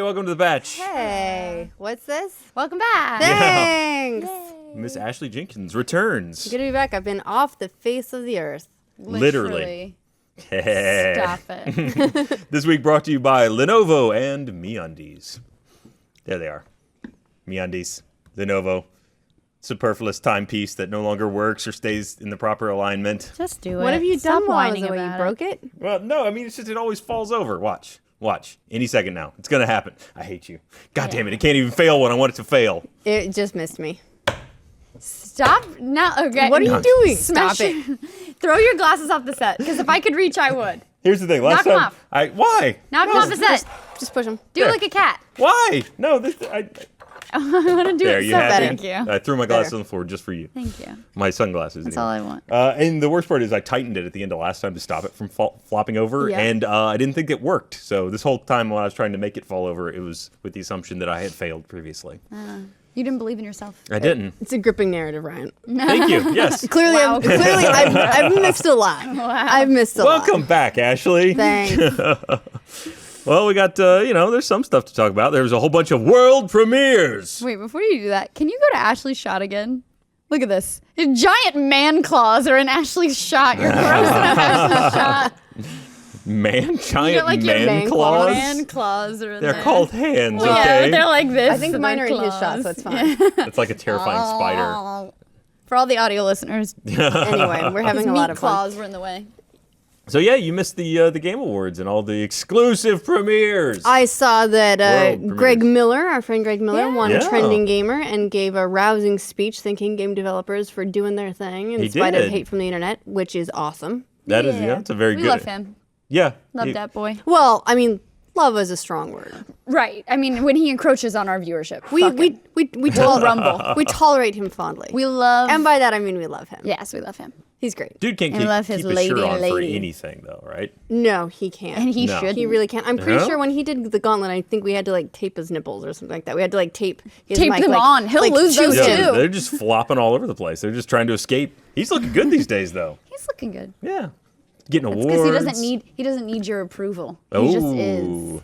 welcome to the batch. Hey, what's this? Welcome back. Thanks. Miss Ashley Jenkins returns. Good to be back. I've been off the face of the earth. Literally. Stop it. This week brought to you by Lenovo and MeUndies. There they are. MeUndies. Lenovo. Superfluous timepiece that no longer works or stays in the proper alignment. Just do it. What have you Stop done while I was whining away? You about broke it? Well, no, I mean, it's just it always falls over. Watch. Any second now. It's going to happen. I hate you. God damn it. It can't even fail when I want it to fail. It just missed me. Stop. No, okay. What are you doing? Smash Stop it. Throw your glasses off the set, because if I could reach, I would. Here's the thing. Last Knock 'em time, off. Why? Knock them off the set. Just push them. Do it like a cat. Why? No, I want to do there, it you so have bad. it. Thank you. I threw my glasses on the floor just for you. Thank you. My sunglasses. That's all I want. And the worst part is I tightened it at the end of last time to stop it from flopping over, Yeah. and I didn't think it worked. So this whole time when I was trying to make it fall over, it was with the assumption that I had failed previously. You didn't believe in yourself. I didn't. It's a gripping narrative, Ryan. Thank you. Yes. Clearly, Wow. I've missed a lot. I've missed a lot. Welcome back, Ashley. Thanks. Well, we got, there's some stuff to talk about. There was a whole bunch of world premieres. Wait, before you do that, can you go to Ashley's shot again? Look at this. His giant man claws are in Ashley's shot. You're gross in Ashley's shot. Giant You got, like, your man claws? Man claws are in They're there. called hands, Yeah, okay? but they're like this. I think and mine they're are in his shot, claws. so it's fine. It's like a terrifying spider. For all the audio listeners, Anyway, we're having his a lot meat of fun. claws were in the way. So yeah, you missed the Game Awards and all the exclusive premieres. I saw that World Greg premieres. Miller, our friend Greg Miller, won Yeah. Trending Gamer and gave a rousing speech thanking game developers for doing their thing in He spite did. of hate from the internet, which is awesome. That is, it's a very We good. love him. Yeah. Love he- that boy. Well, I mean, love is a strong word. Right. I mean, when he encroaches on our viewership, We rumble. we tolerate him fondly. We love. And by that I mean we love him. Yes, we love him. He's great. Dude can't And keep, love his keep his lady shirt on for lady. anything, though, right? No, he can't. And he No. should. He really can't. I'm pretty Yeah? sure when he did the gauntlet, I think we had to like tape his nipples or something like that. We had to like tape his Tape mic, them like, on. He'll lose shoot those him. Yeah, too. they're just flopping all over the place. They're just trying to escape. He's looking good these days, though. He's looking good. Yeah, getting It's awards. because he doesn't need your approval. He just is.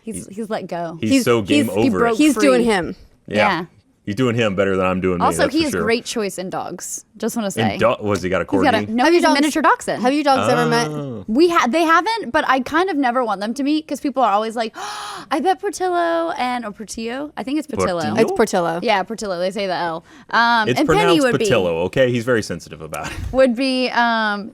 He's let go. He's so game over. he broke it. He's free. doing him. Yeah. He's doing him better than I'm doing me. Also, that's he for is sure. great choice in dogs. Just want to say. Was he got a He's got corgi? he's a miniature dachshund. Have you dogs ever met? They haven't, but I kind of never want them to meet because people are always like, oh, I bet Portillo or Portillo. I think it's Portillo. Portillo? It's Portillo. Yeah, Portillo. They say the L. It's and Penny pronounced would Patillo, okay? He's very sensitive about it. would be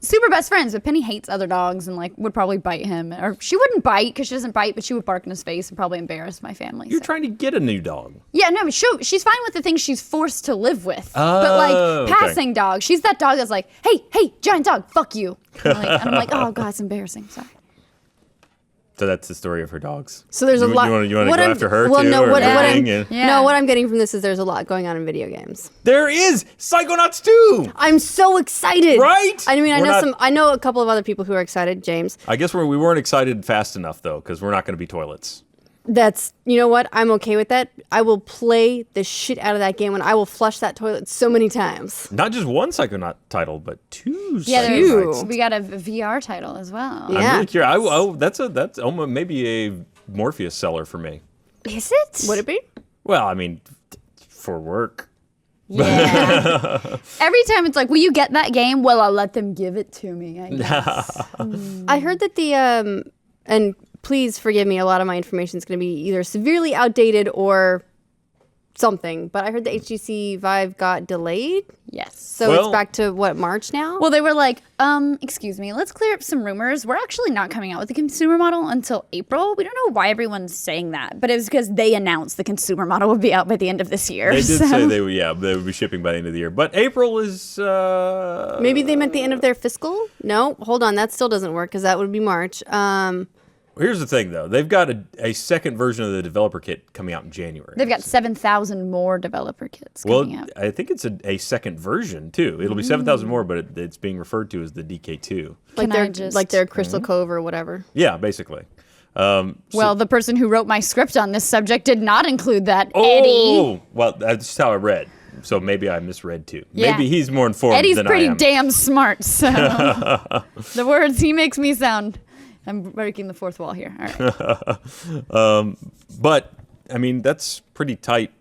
super best friends, but Penny hates other dogs and like would probably bite him, or she wouldn't bite because she doesn't bite, but she would bark in his face and probably embarrass my family. You're so. trying to get a new dog. Yeah, no, she's fine with the things she's forced to live with. but Oh, like okay. passing dog, she's that dog that's like, hey, giant dog, fuck you. And I'm like, oh god, it's embarrassing. Sorry. So that's the story of her dogs. So there's a lot. You want to what go I'm- after her well, too? no, or what I'm- everything? And- Yeah. No, what I'm getting from this is there's a lot going on in video games. There is Psychonauts 2. I'm so excited. Right? I mean, We're not- I know a couple of other people who are excited. James. I guess we weren't excited fast enough though, because we're not going to be toilets. That's, you know what? I'm okay with that. I will play the shit out of that game and I will flush that toilet so many times. Not just one Psychonaut title, but two. Yeah, Psychonauts. we got a VR title as well. Yeah. I'm really curious. That's almost maybe a Morpheus seller for me. Is it? Would it be? Well, I mean, for work. Yeah. Every time it's like, will you get that game? Well, I'll let them give it to me, I guess. I heard that and please forgive me, a lot of my information is going to be either severely outdated or something, but I heard the HTC Vive got delayed. Yes. So Well- it's back to what, March now? Well, they were like, excuse me, let's clear up some rumors. We're actually not coming out with the consumer model until April. We don't know why everyone's saying that, but it was because they announced the consumer model would be out by the end of this year. They did so. say they would be shipping by the end of the year, but April is. Maybe they meant the end of their fiscal? No, hold on, that still doesn't work because that would be March. Here's the thing, though. They've got a second version of the developer kit coming out in January. They've got 7,000 more developer kits coming out. I think it's a second version, too. It'll be 7,000 more, but it's being referred to as the DK2. Like their Crystal Cove or whatever. Yeah, basically. Well, the person who wrote my script on this subject did not include that, Oh, Eddie. well, that's how I read. So maybe I misread, too. Yeah. Maybe he's more informed Eddie's than I pretty am. damn smart, so the words he makes me sound I'm breaking the fourth wall here. All right. But I mean, that's pretty tight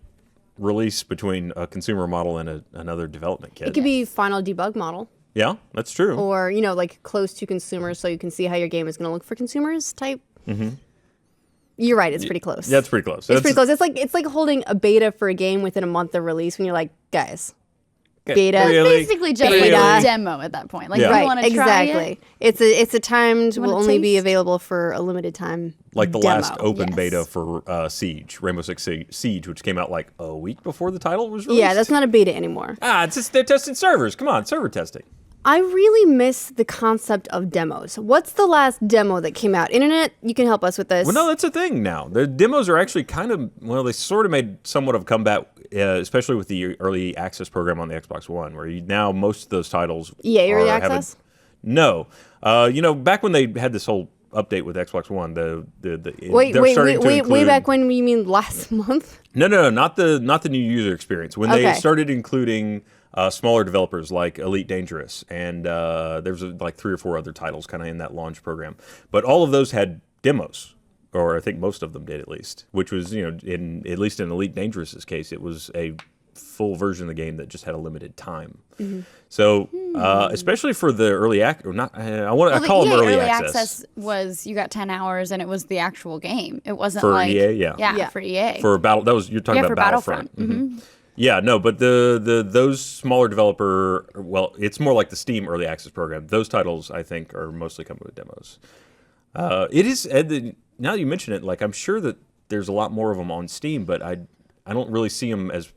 release between a consumer model and another development kit. It could be final debug model, Yeah, that's true. or like close to consumers, so you can see how your game is going to look for consumers type. You're right. It's pretty close. Yeah, it's pretty close. It's pretty close. It's like holding a beta for a game within a month of release when you're like, guys, beta. Really? Basically just Beta. like a demo at that point. Like, Yeah. you Right, want to try exactly. it? It's a timed, You wanna will only be taste? available for a limited time. Like the demo. last open yes. beta for Siege, Rainbow Six Siege, which came out like a week before the title was released. Yeah, that's not a beta anymore. It's just they're testing servers. Come on, server testing. I really miss the concept of demos. What's the last demo that came out? Internet, you can help us with this. Well, no, that's a thing now. The demos are actually kind of, they sort of made somewhat of a comeback, especially with the early access program on the Xbox One, where now most of those titles. EA early have access? No. Back when they had this whole update with Xbox One, Wait, they're starting to way include- back when? You mean last month? No, not the new user experience. When they Okay. started including smaller developers like Elite Dangerous, and there's like 3 or 4 other titles kind of in that launch program. But all of those had demos, or I think most of them did at least, which was, at least in Elite Dangerous's case, it was a full version of the game that just had a limited time. So, especially for the early I call them EA early access. was you got 10 hours and it was the actual game. It wasn't For like EA, yeah. Yeah. for EA. For Battle, you're talking Yeah, about for Battlefront. Battlefront. Yeah, no, but those smaller developer, it's more like the Steam early access program. Those titles, I think, are mostly coming with demos. It is, now that you mention it, like I'm sure that there's a lot more of them on Steam, but I don't really see them as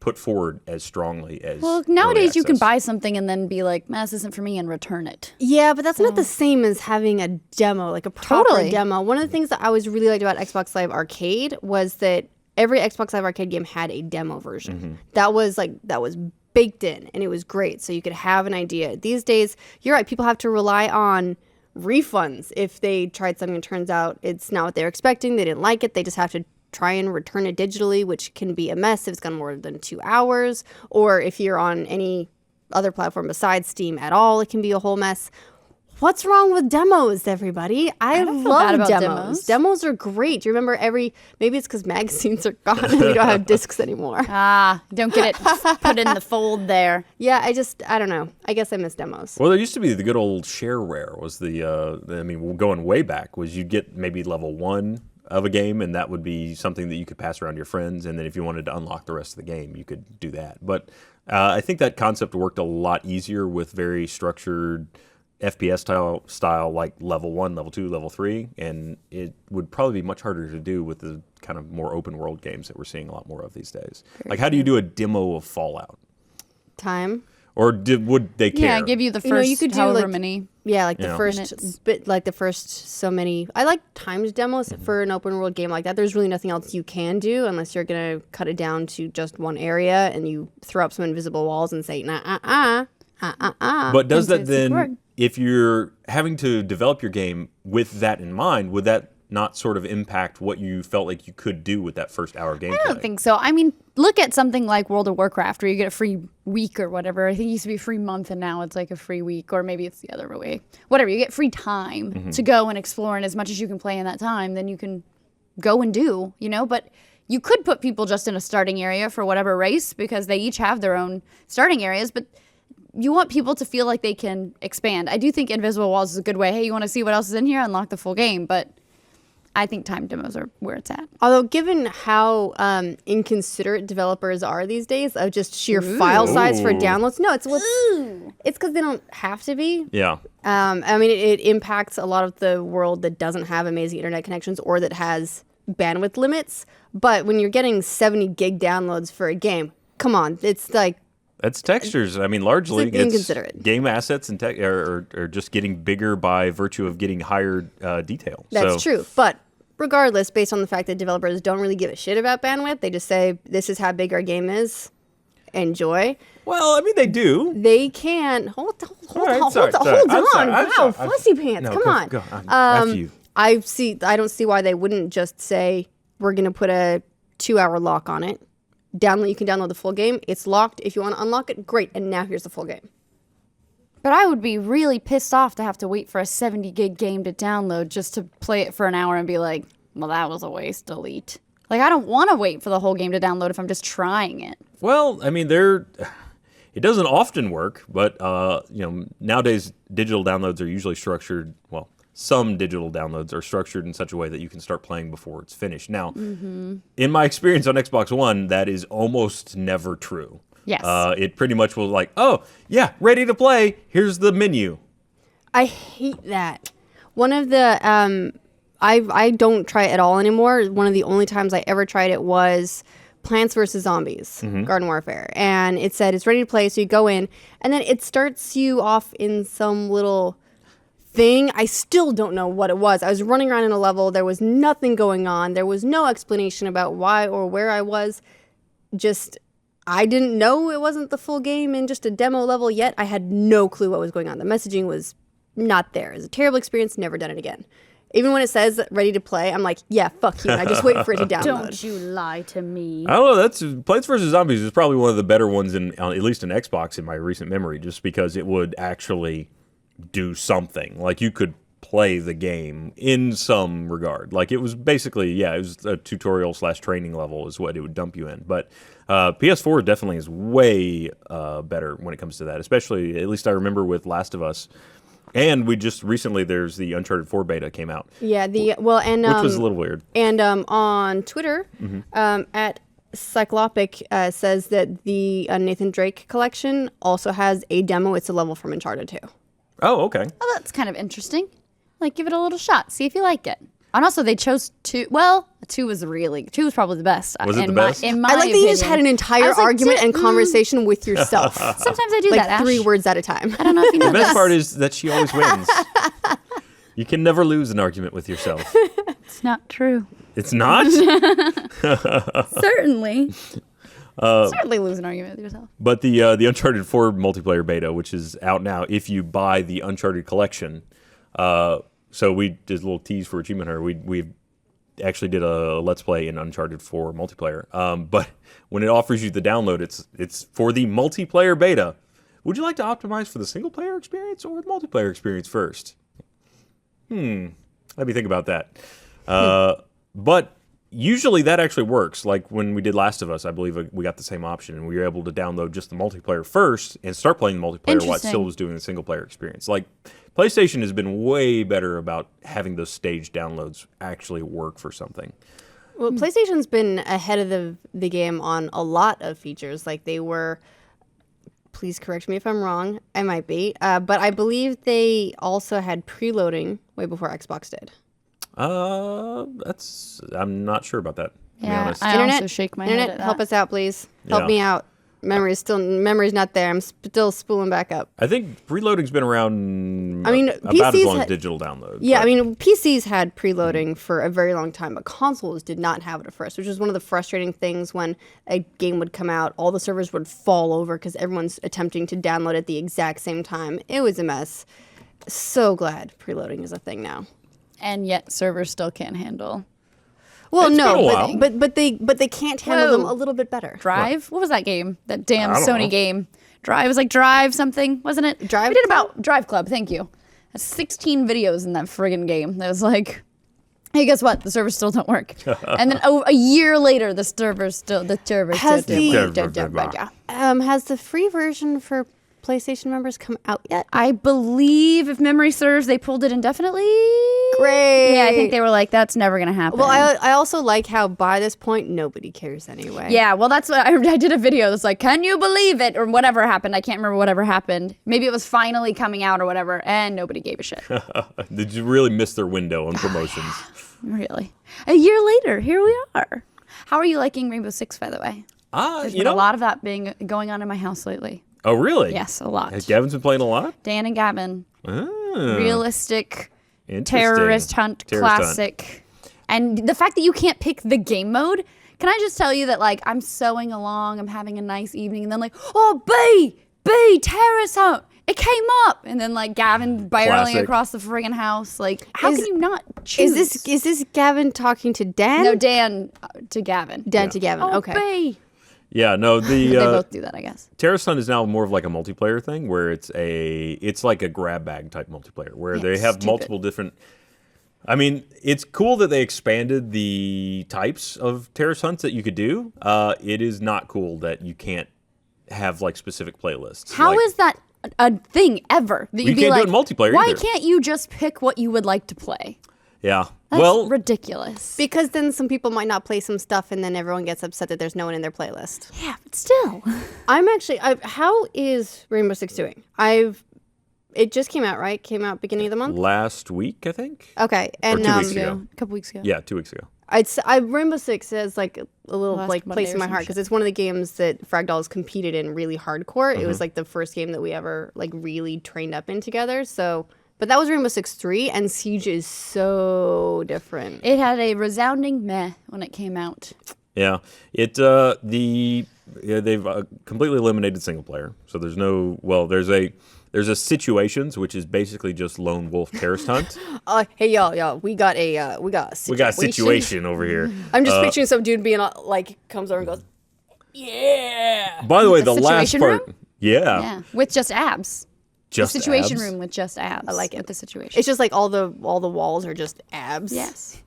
put forward as strongly as. Well, early nowadays you can access. buy something and then be like, "Man, this isn't for me," and return it. Yeah, but that's not the same as having a demo, like a proper Totally. demo. One of the things that I always really liked about Xbox Live Arcade was that every Xbox Live Arcade game had a demo version. That was baked in, and it was great. So you could have an idea. These days, you're right. People have to rely on refunds if they tried something and turns out it's not what they're expecting. They didn't like it. They just have to try and return it digitally, which can be a mess if it's gone more than 2 hours, or if you're on any other platform besides Steam at all, it can be a whole mess. What's wrong with demos, everybody? I don't feel bad love about demos. demos. Demos are great. Do you remember maybe it's because magazines are gone and we don't have discs anymore. Don't get it put in the fold there. Yeah, I don't know. I guess I miss demos. Well, there used to be the good old shareware. Was going way back, was you'd get maybe level 1 of a game, and that would be something that you could pass around to your friends, and then if you wanted to unlock the rest of the game, you could do that. But I think that concept worked a lot easier with very structured FPS style like level 1, level 2, level 3, and it would probably be much harder to do with the kind of more open world games that we're seeing a lot more of these days. Like, how do you do a demo of Fallout? Time. Or would they care? Yeah, give you the first You know, you could do, however like- many. Yeah, like the Yeah. first Minutes. bit, like the first so many. I like timed demos for an open world game like that. There's really nothing else you can do unless you're gonna cut it down to just one area and you throw up some invisible walls and say But does that Into the then, word. if you're having to develop your game with that in mind, would that not sort of impact what you felt like you could do with that first hour gameplay? I don't think so. I mean, look at something like World of Warcraft where you get a free week or whatever. I think it used to be a free month and now it's like a free week, or maybe it's the other way. Whatever, you get free time to go and explore, and as much as you can play in that time, then you can go and do, but you could put people just in a starting area for whatever race because they each have their own starting areas, but you want people to feel like they can expand. I do think Invisible Walls is a good way. Hey, you want to see what else is in here? Unlock the full game, but I think time demos are where it's at. Although, given how inconsiderate developers are these days of just sheer file size for downloads, no, it's because they don't have to be. Yeah. I mean, it impacts a lot of the world that doesn't have amazing internet connections or that has bandwidth limits. But when you're getting 70 gig downloads for a game, come on, it's like That's textures. I mean, largely It's inconsiderate. game assets and tech are just getting bigger by virtue of getting higher detail. that's true. But regardless, based on the fact that developers don't really give a shit about bandwidth, they just say this is how big our game is. Enjoy. Well, I mean, they do. They can hold right, on. sorry. Hold I'm on. sorry. Wow, fussy pants. No, Come go- on. go. F you. I don't see why they wouldn't just say we're gonna put a 2-hour lock on it. You can download the full game. It's locked. If you want to unlock it, great. And now here's the full game. But I would be really pissed off to have to wait for a 70 gig game to download just to play it for an hour and be like, well, that was a waste, delete. Like, I don't want to wait for the whole game to download if I'm just trying it. Well, I mean, it doesn't often work, but nowadays digital downloads are usually structured. Well, some digital downloads are structured in such a way that you can start playing before it's finished. Now, in my experience on Xbox One, that is almost never true. Yes. It pretty much was like, oh yeah, ready to play. Here's the menu. I hate that. One of the I don't try it at all anymore. One of the only times I ever tried it was Plants vs. Zombies, Garden Warfare. And it said it's ready to play, so you go in, and then it starts you off in some little thing. I still don't know what it was. I was running around in a level. There was nothing going on. There was no explanation about why or where I was. Just, I didn't know it wasn't the full game in just a demo level yet. I had no clue what was going on. The messaging was not there. It was a terrible experience. Never done it again. Even when it says ready to play, I'm like, yeah, fuck you. I just wait for it to download. Don't you lie to me. I don't know. That's Plants vs. Zombies is probably one of the better ones at least in Xbox in my recent memory, just because it would actually do something. Like you could play the game in some regard. Like it was basically, it was a tutorial / training level is what it would dump you in. But PS4 definitely is way better when it comes to that. Especially, at least I remember with Last of Us. And we just recently, there's the Uncharted 4 beta came out. Yeah, which was a little weird. And on Twitter, at Cyclopic says that the Nathan Drake collection also has a demo. It's a level from Uncharted 2. Oh, okay. Oh, that's kind of interesting. Like, give it a little shot. See if you like it. And also, they chose 2. Well, 2 was probably the best. Was it the best? In my I like that you just opinion. had an entire argument and conversation with yourself. Sometimes I do like that, Ash. 3 words at a time. I don't know if you know The best this. part is that she always wins. You can never lose an argument with yourself. It's not true. It's not? Certainly. Certainly lose an argument with yourself. But the Uncharted 4 multiplayer beta, which is out now, if you buy the Uncharted collection, so we did a little tease for Achievement Hunter. We actually did a Let's Play in Uncharted 4 multiplayer. But when it offers you the download, it's for the multiplayer beta. Would you like to optimize for the single player experience or the multiplayer experience first? Let me think about that. But usually that actually works. Like when we did Last of Us, I believe we got the same option, and we were able to download just the multiplayer first and start playing the multiplayer while it still was doing the single player experience. Like PlayStation has been way better about having those staged downloads actually work for something. Well, PlayStation's been ahead of the game on a lot of features. Like they were, please correct me if I'm wrong, I might be, but I believe they also had preloading way before Xbox did. I'm not sure about that, to be Yeah, honest. I also shake my head Internet, at help that. us out, please. Help Yeah. me out. Memory's not there. I'm still spooling back up. I think preloading's been around I mean, about as PCs long as had- digital download. Yeah, but- I mean, PCs had preloading for a very long time, but consoles did not have it at first, which is one of the frustrating things when a game would come out. All the servers would fall over because everyone's attempting to download at the exact same time. It was a mess. So glad preloading is a thing now. And yet servers still can't handle. Well, It's been a no, while. but they can't handle Whoa. them a little bit better. Drive? What was that game? That damn I don't Sony know. game. Drive. It was like Drive something, wasn't it? Drive We did Club? about Drive Club. Thank you. That's 16 videos in that friggin' game. That was like, hey, guess what? The servers still don't work. And then a year later, the servers still Has don't. has the free version for PlayStation members come out yet? I believe, if memory serves, they pulled it indefinitely. Great. Yeah, I think they were like, that's never gonna happen. Well, I also like how by this point nobody cares anyway. Yeah, well, that's what I did a video that's like, can you believe it? Or whatever happened. I can't remember whatever happened. Maybe it was finally coming out or whatever, and nobody gave a shit. Did you really miss their window on promotions? Really. A year later, here we are. How are you liking Rainbow Six, by the way? There's been a lot of that going on in my house lately. Oh, really? Yes, a lot. Has Gavin's been playing a lot? Dan and Gavin. Ah, Realistic interesting. terrorist hunt Terrorist hunt. classic. And the fact that you can't pick the game mode, can I just tell you that, like, I'm sewing along, I'm having a nice evening, and then, like, oh, B, terrorist hunt. It came up. And then, like, Gavin barreling Classic. across the friggin' house. Like, how can you not choose? Is this Gavin talking to Dan? No, Dan to Gavin. Dan to Gavin. Oh, Okay. B. Yeah, no, They both do that, I guess. Terrace Hunt is now more of like a multiplayer thing where it's like a grab bag type multiplayer where they have multiple different. I mean, it's cool that they expanded the types of Terrace Hunts that you could do. It is not cool that you can't have like specific playlists. How is that a thing ever? That You you'd be can't do like, it in multiplayer why either. can't you just pick what you would like to play? Yeah. That's Well, ridiculous. Because then some people might not play some stuff, and then everyone gets upset that there's no one in their playlist. Yeah, but still. How is Rainbow Six doing? It just came out, right? Came out beginning of the month. last week, I think. Okay, and 2 weeks ago. A couple weeks ago. Yeah, 2 weeks ago. Rainbow Six has like a little Last like Monday place in or my some heart shit. because it's one of the games that Fragdolls competed in really hardcore. It Mm-hmm. was like the first game that we ever like really trained up in together. So, but that was Rainbow Six 3, and Siege is so different. It had a resounding meh when it came out. Yeah, they've completely eliminated single player. So there's no there's a situations which is basically just lone wolf terrorist hunt. Hey y'all, we got a situation over here. I'm just picturing some dude being like comes over and goes, yeah. By the way, the last situation part, room? yeah, Yeah, with just abs. just the situation abs. room with just abs. I like it. With the situation. It's just like all the walls are just abs. Yes.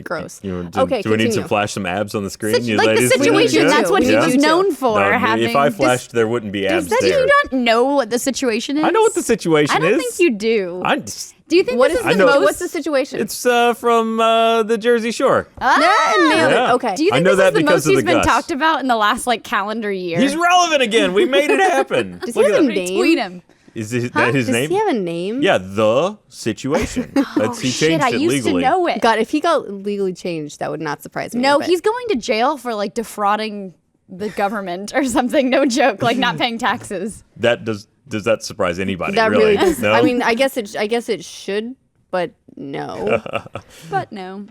Gross. Do we need continue. to flash some abs on the screen? Like the ladies? situation, do. that's what he Yeah. was do too. known for. No, having if I this- flashed, there wouldn't be abs Does that there. you not know what the situation is? I know what the situation I don't is. think you do. I, Do you think What this is is the the most? what's the situation? it's from the Jersey Shore. Nailed it. Yeah. Okay. Do you I think know this that is the because most of he's the been Gus. talked about in the last like calendar year? He's relevant again. We made it happen. Does he have a that. name? Tweet him. Is that his Does name? he have a name? Yeah, the situation. That's, he Shit, changed I it used legally. to know it. God, if he got legally changed, that would not surprise me. No, but- he's going to jail for like defrauding the government or something. No joke, like not paying taxes. That does that surprise anybody? that really does. No? I mean, I guess it should, but no. But no.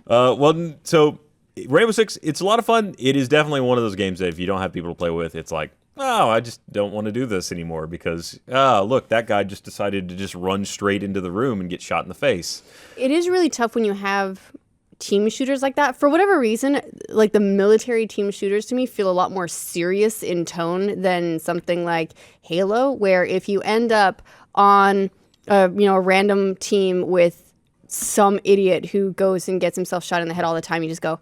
So Rainbow Six, it's a lot of fun. It is definitely one of those games that if you don't have people to play with, it's like, oh, I just don't want to do this anymore because, look, that guy just decided to just run straight into the room and get shot in the face. It is really tough when you have team shooters like that. For whatever reason, like the military team shooters to me feel a lot more serious in tone than something like Halo, where if you end up on a random team with some idiot who goes and gets himself shot in the head all the time, you just go,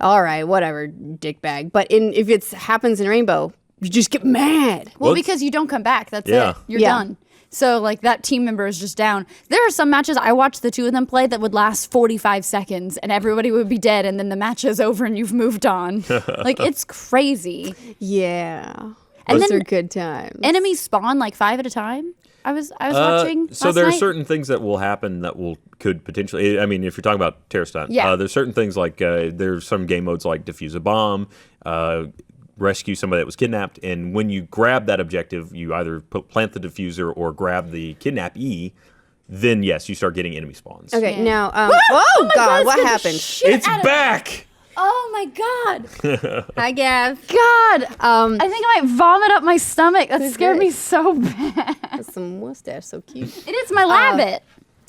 all right, whatever, dickbag. But if it happens in Rainbow, you just get mad. Well, Well, because you don't come back. That's Yeah. it. You're Yeah. done. So like that team member is just down. There are some matches I watched the two of them play that would last 45 seconds and everybody would be dead and then the match is over and you've moved on. Like it's crazy. Yeah. And Those then are good times. enemies spawn like 5 at a time. I was watching So last there are night. certain things that will happen that could potentially. I mean, if you're talking about terrorist hunt, Yeah. there's certain things like there's some game modes like defuse a bomb, rescue somebody that was kidnapped, and when you grab that objective, you either plant the diffuser or grab the kidnappee. Then yes, you start getting enemy spawns. Okay, Yeah. now, Oh oh my God, it's what gonna happened? shit It's out of- back. Oh my god. Hi, Gav. God. I think I might vomit up my stomach. That scared me this? so bad. That's some mustache, so cute. It is my labbit.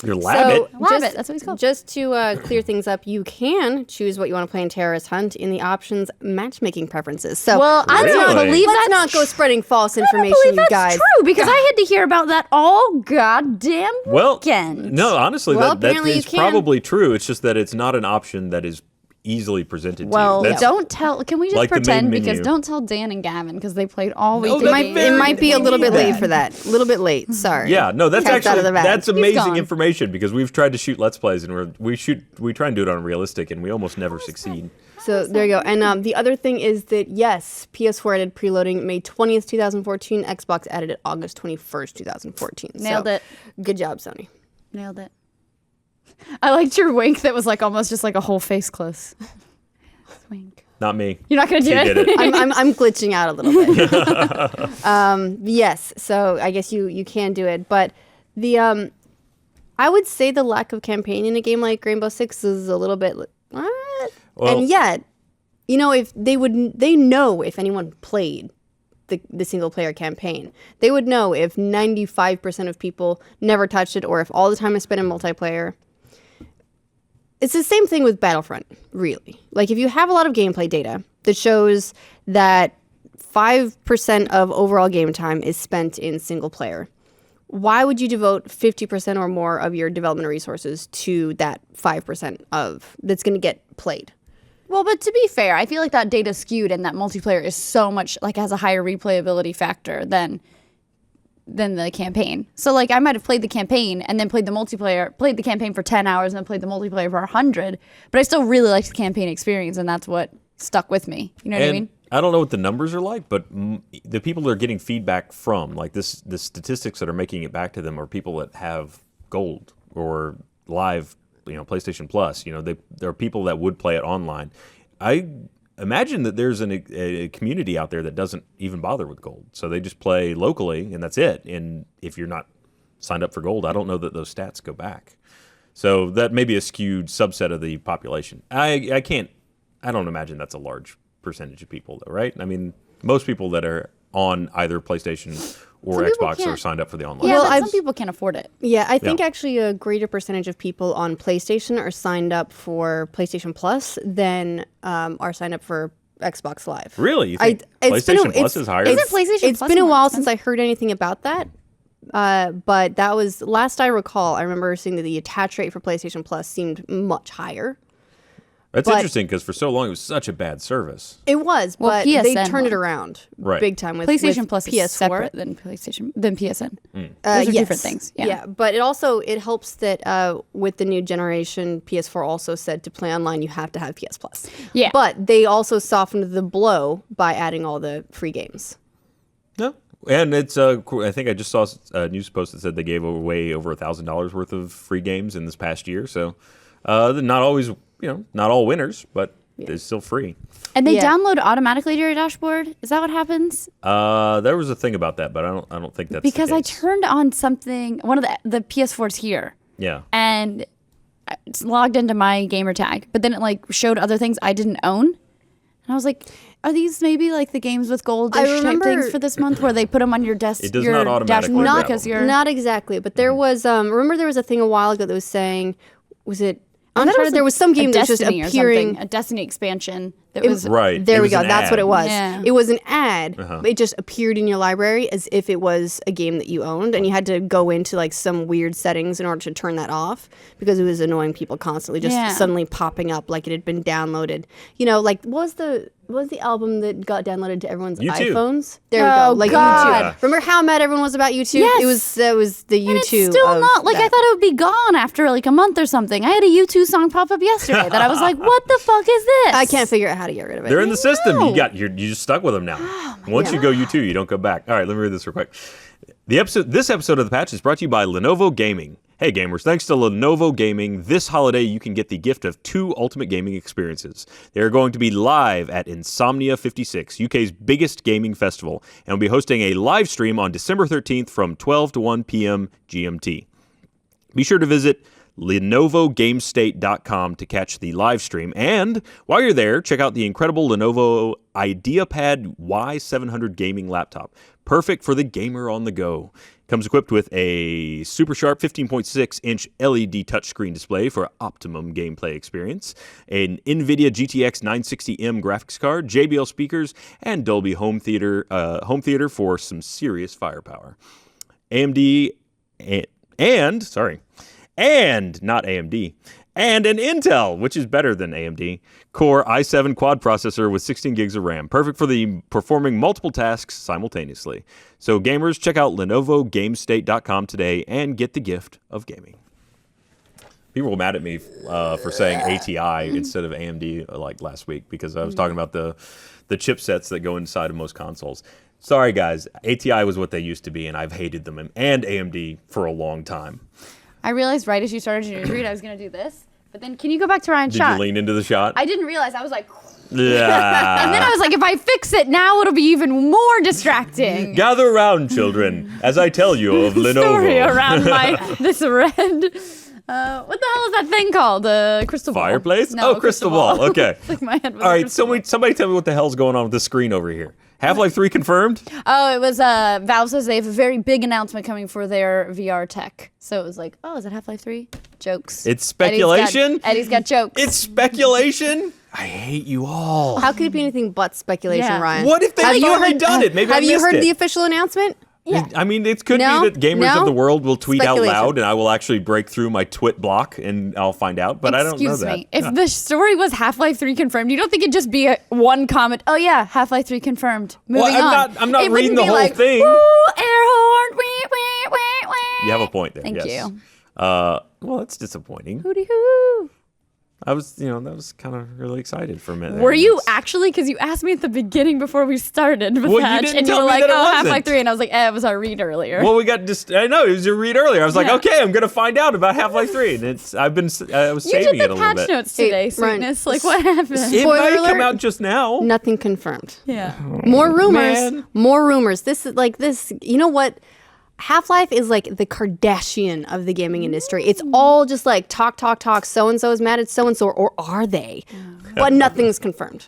Your labbit. Labbit, that's what he's called. Just to clear things up, you can choose what you want to play in Terrorist Hunt in the options matchmaking preferences. So Well, I don't Really? believe let's that's not go spreading false I don't information, believe you that's guys. true because I had to hear about that all goddamn Well, weekend. no, honestly, Well, that apparently you is can. probably true. It's just that it's not an option that is easily presented Well, to you. That's- don't tell. Can we just like the main pretend? Because menu. don't tell Dan and Gavin because they played all No, weekend. that's games. very- It might be a little bit need late that. for that. A little bit late. Sorry. Yeah, no, that's Cat's out actually of the bag. that's He's amazing gone. information because we've tried to shoot Let's Plays and we try and do it on realistic and we almost never succeed. So there you go. And the other thing is that, yes, PS4 added preloading May 20th, 2014. Xbox added it August 21st, 2014. Nailed So, it. Good job, Sony. Nailed it. I liked your wink. That was like almost just like a whole face close. Wink. Not me. You're not gonna do She it. did it. I'm glitching out a little bit. Yes, so I guess you can do it, but the I would say the lack of campaign in a game like Rainbow Six is a little bit what? Well- And yet, if they know if anyone played the single player campaign, they would know if 95% of people never touched it or if all the time is spent in multiplayer. It's the same thing with Battlefront, really. Like, if you have a lot of gameplay data that shows that 5% of overall game time is spent in single player. Why would you devote 50% or more of your development resources to that 5% of that's going to get played? Well, but to be fair, I feel like that data's skewed and that multiplayer is so much like has a higher replayability factor than the campaign. So like I might have played the campaign and then played the campaign for 10 hours and then played the multiplayer for 100, but I still really liked the campaign experience and that's what stuck with me. You know what I mean? I don't know what the numbers are like, but the people they're getting feedback from, like the statistics that are making it back to them are people that have gold or live, PlayStation Plus. There are people that would play it online. I imagine that there's a community out there that doesn't even bother with gold. So they just play locally and that's it. And if you're not signed up for gold, I don't know that those stats go back. So that may be a skewed subset of the population. I don't imagine that's a large percentage of people though, right? I mean, most people that are on either PlayStation or Xbox are signed up for the online. Yeah, some people can't afford it. Yeah, I think actually a greater percentage of people on PlayStation are signed up for PlayStation Plus than are signed up for Xbox Live. Really? You think PlayStation Plus is higher? Isn't PlayStation It's Plus been a more while expensive? since I heard anything about that. But that was, last I recall, I remember seeing that the attach rate for PlayStation Plus seemed much higher. That's interesting because for so long it was such a bad service. It was, Well, but they PSN turned it was. around Right. big time with PlayStation Plus PS4. is separate than PSN. Those are Yes. different things. Yeah. But it helps that with the new generation, PS4 also said to play online you have to have PS Plus. Yeah. But they also softened the blow by adding all the free games. No. And it's, I think I just saw a news post that said they gave away over $1,000 worth of free games in this past year. So they're not always, not all winners, but it's still free. And they Yeah. download automatically to your dashboard? Is that what happens? There was a thing about that, but I don't think that's Because the I case. turned on something, one of the PS4s here, Yeah. and it's logged into my gamer tag, but then it like showed other things I didn't own. And I was like, are these maybe like the games with gold type remember- things for this month where they put them on your desk? It does your not automatically dashboard grab because them. you're Not exactly, but there was remember there was a thing a while ago that was saying, was it I thought it Uncharted? There was some game a that was just Destiny or appearing. something, a Destiny expansion that was Right. There It we was go. an That's what ad. it was. Yeah. It was an ad. But it just appeared in your library as if it was a game that you owned, and you had to go into like some weird settings in order to turn that off because it was annoying people constantly, just Yeah. suddenly popping up like it had been downloaded. Like what was the album that got downloaded to everyone's U2. iPhones? There we Oh, go. Like God. U2. Remember how mad everyone was about U2? Yes. That was the And U2. it's still of not like I that. thought it would be gone after like a month or something. I had a U2 song pop up yesterday that I was like, "What the fuck is this?" I can't figure out how to get rid of it. They're in the system. know. You just stuck with them now. Once you go U2, you don't go back. All right, let me read this real quick. This episode of The Patch is brought to you by Lenovo Gaming. Hey gamers, thanks to Lenovo Gaming, this holiday you can get the gift of 2 ultimate gaming experiences. They are going to be live at Insomnia 56, UK's biggest gaming festival, and will be hosting a live stream on December 13th from 12 to 1 p.m. GMT. Be sure to visit LenovoGameState.com to catch the live stream. And while you're there, check out the incredible Lenovo IdeaPad Y700 gaming laptop. Perfect for the gamer on the go. Comes equipped with a super sharp 15.6-inch LED touchscreen display for optimum gameplay experience, an NVIDIA GTX 960M graphics card, JBL speakers, and Dolby Home Theater for some serious firepower. AMD and not AMD, and an Intel, which is better than AMD, Core i7 quad processor with 16 gigs of RAM, perfect for the performing multiple tasks simultaneously. So gamers, check out LenovoGameState.com today and get the gift of gaming. People were mad at me for saying ATI instead of AMD like last week because I was talking about the chipsets that go inside of most consoles. Sorry guys, ATI was what they used to be, and I've hated them and AMD for a long time. I realized right as you started your read, I was gonna do this, but then can you go back to Ryan's Did shot? you lean into the shot? I didn't realize. I was like, Yeah. and then I was like, if I fix it now, it'll be even more distracting. Gather around, children, as I tell you of Lenovo. Story around this red. What the hell is that thing called? Crystal ball. Fireplace? No, Oh, crystal ball. Okay. It's like my head was All a right, crystal ball. somebody tell me what the hell's going on with the screen over here. Half-Life 3 confirmed? Oh, it was Valve says they have a very big announcement coming for their VR tech. So it was like, oh, is it Half-Life 3? Jokes. It's speculation? Eddie's got jokes. It's speculation? I hate you all. How could it be anything but speculation, Yeah. Ryan? What if they've already done it? Maybe I Have you missed heard it. the official announcement? Yeah. I mean, it could No? be that gamers No? of the world will tweet out Speculation. loud, and I will actually break through my twit block, and I'll find out. But I don't know Excuse that. me. If the story was Half-Life 3 confirmed, you don't think it'd just be one comment? Oh yeah, Half-Life 3 confirmed. Moving on. I'm not It reading wouldn't the be whole like, thing. Woo, air horn. Wee, wee, wee, wee. You have a point there. Thank yes. you. Well, that's disappointing. Hooty hoo. I was, that was kind of really excited for a minute. Were there. you That's- actually? Because you asked me at the beginning before we started with Well, you Hatch, didn't and you tell were me like, that it "Oh, Half-Life wasn't. 3," and I was like, "Eh, it was our read earlier." Well, I know it was your read earlier. I was like, Yeah. okay, I'm gonna find out about Half-Life 3, and I was you saving did it the a little patch bit. notes today, Hey, Ryan, sweetness. Like, what happened? It Spoiler might come alert. out just now. Nothing confirmed. Yeah. More rumors. Man. More rumors. This is like this. You know what? Half-Life is like the Kardashian of the gaming industry. It's all just like talk. So-and-so is mad at so-and-so, or are they? But nothing's confirmed.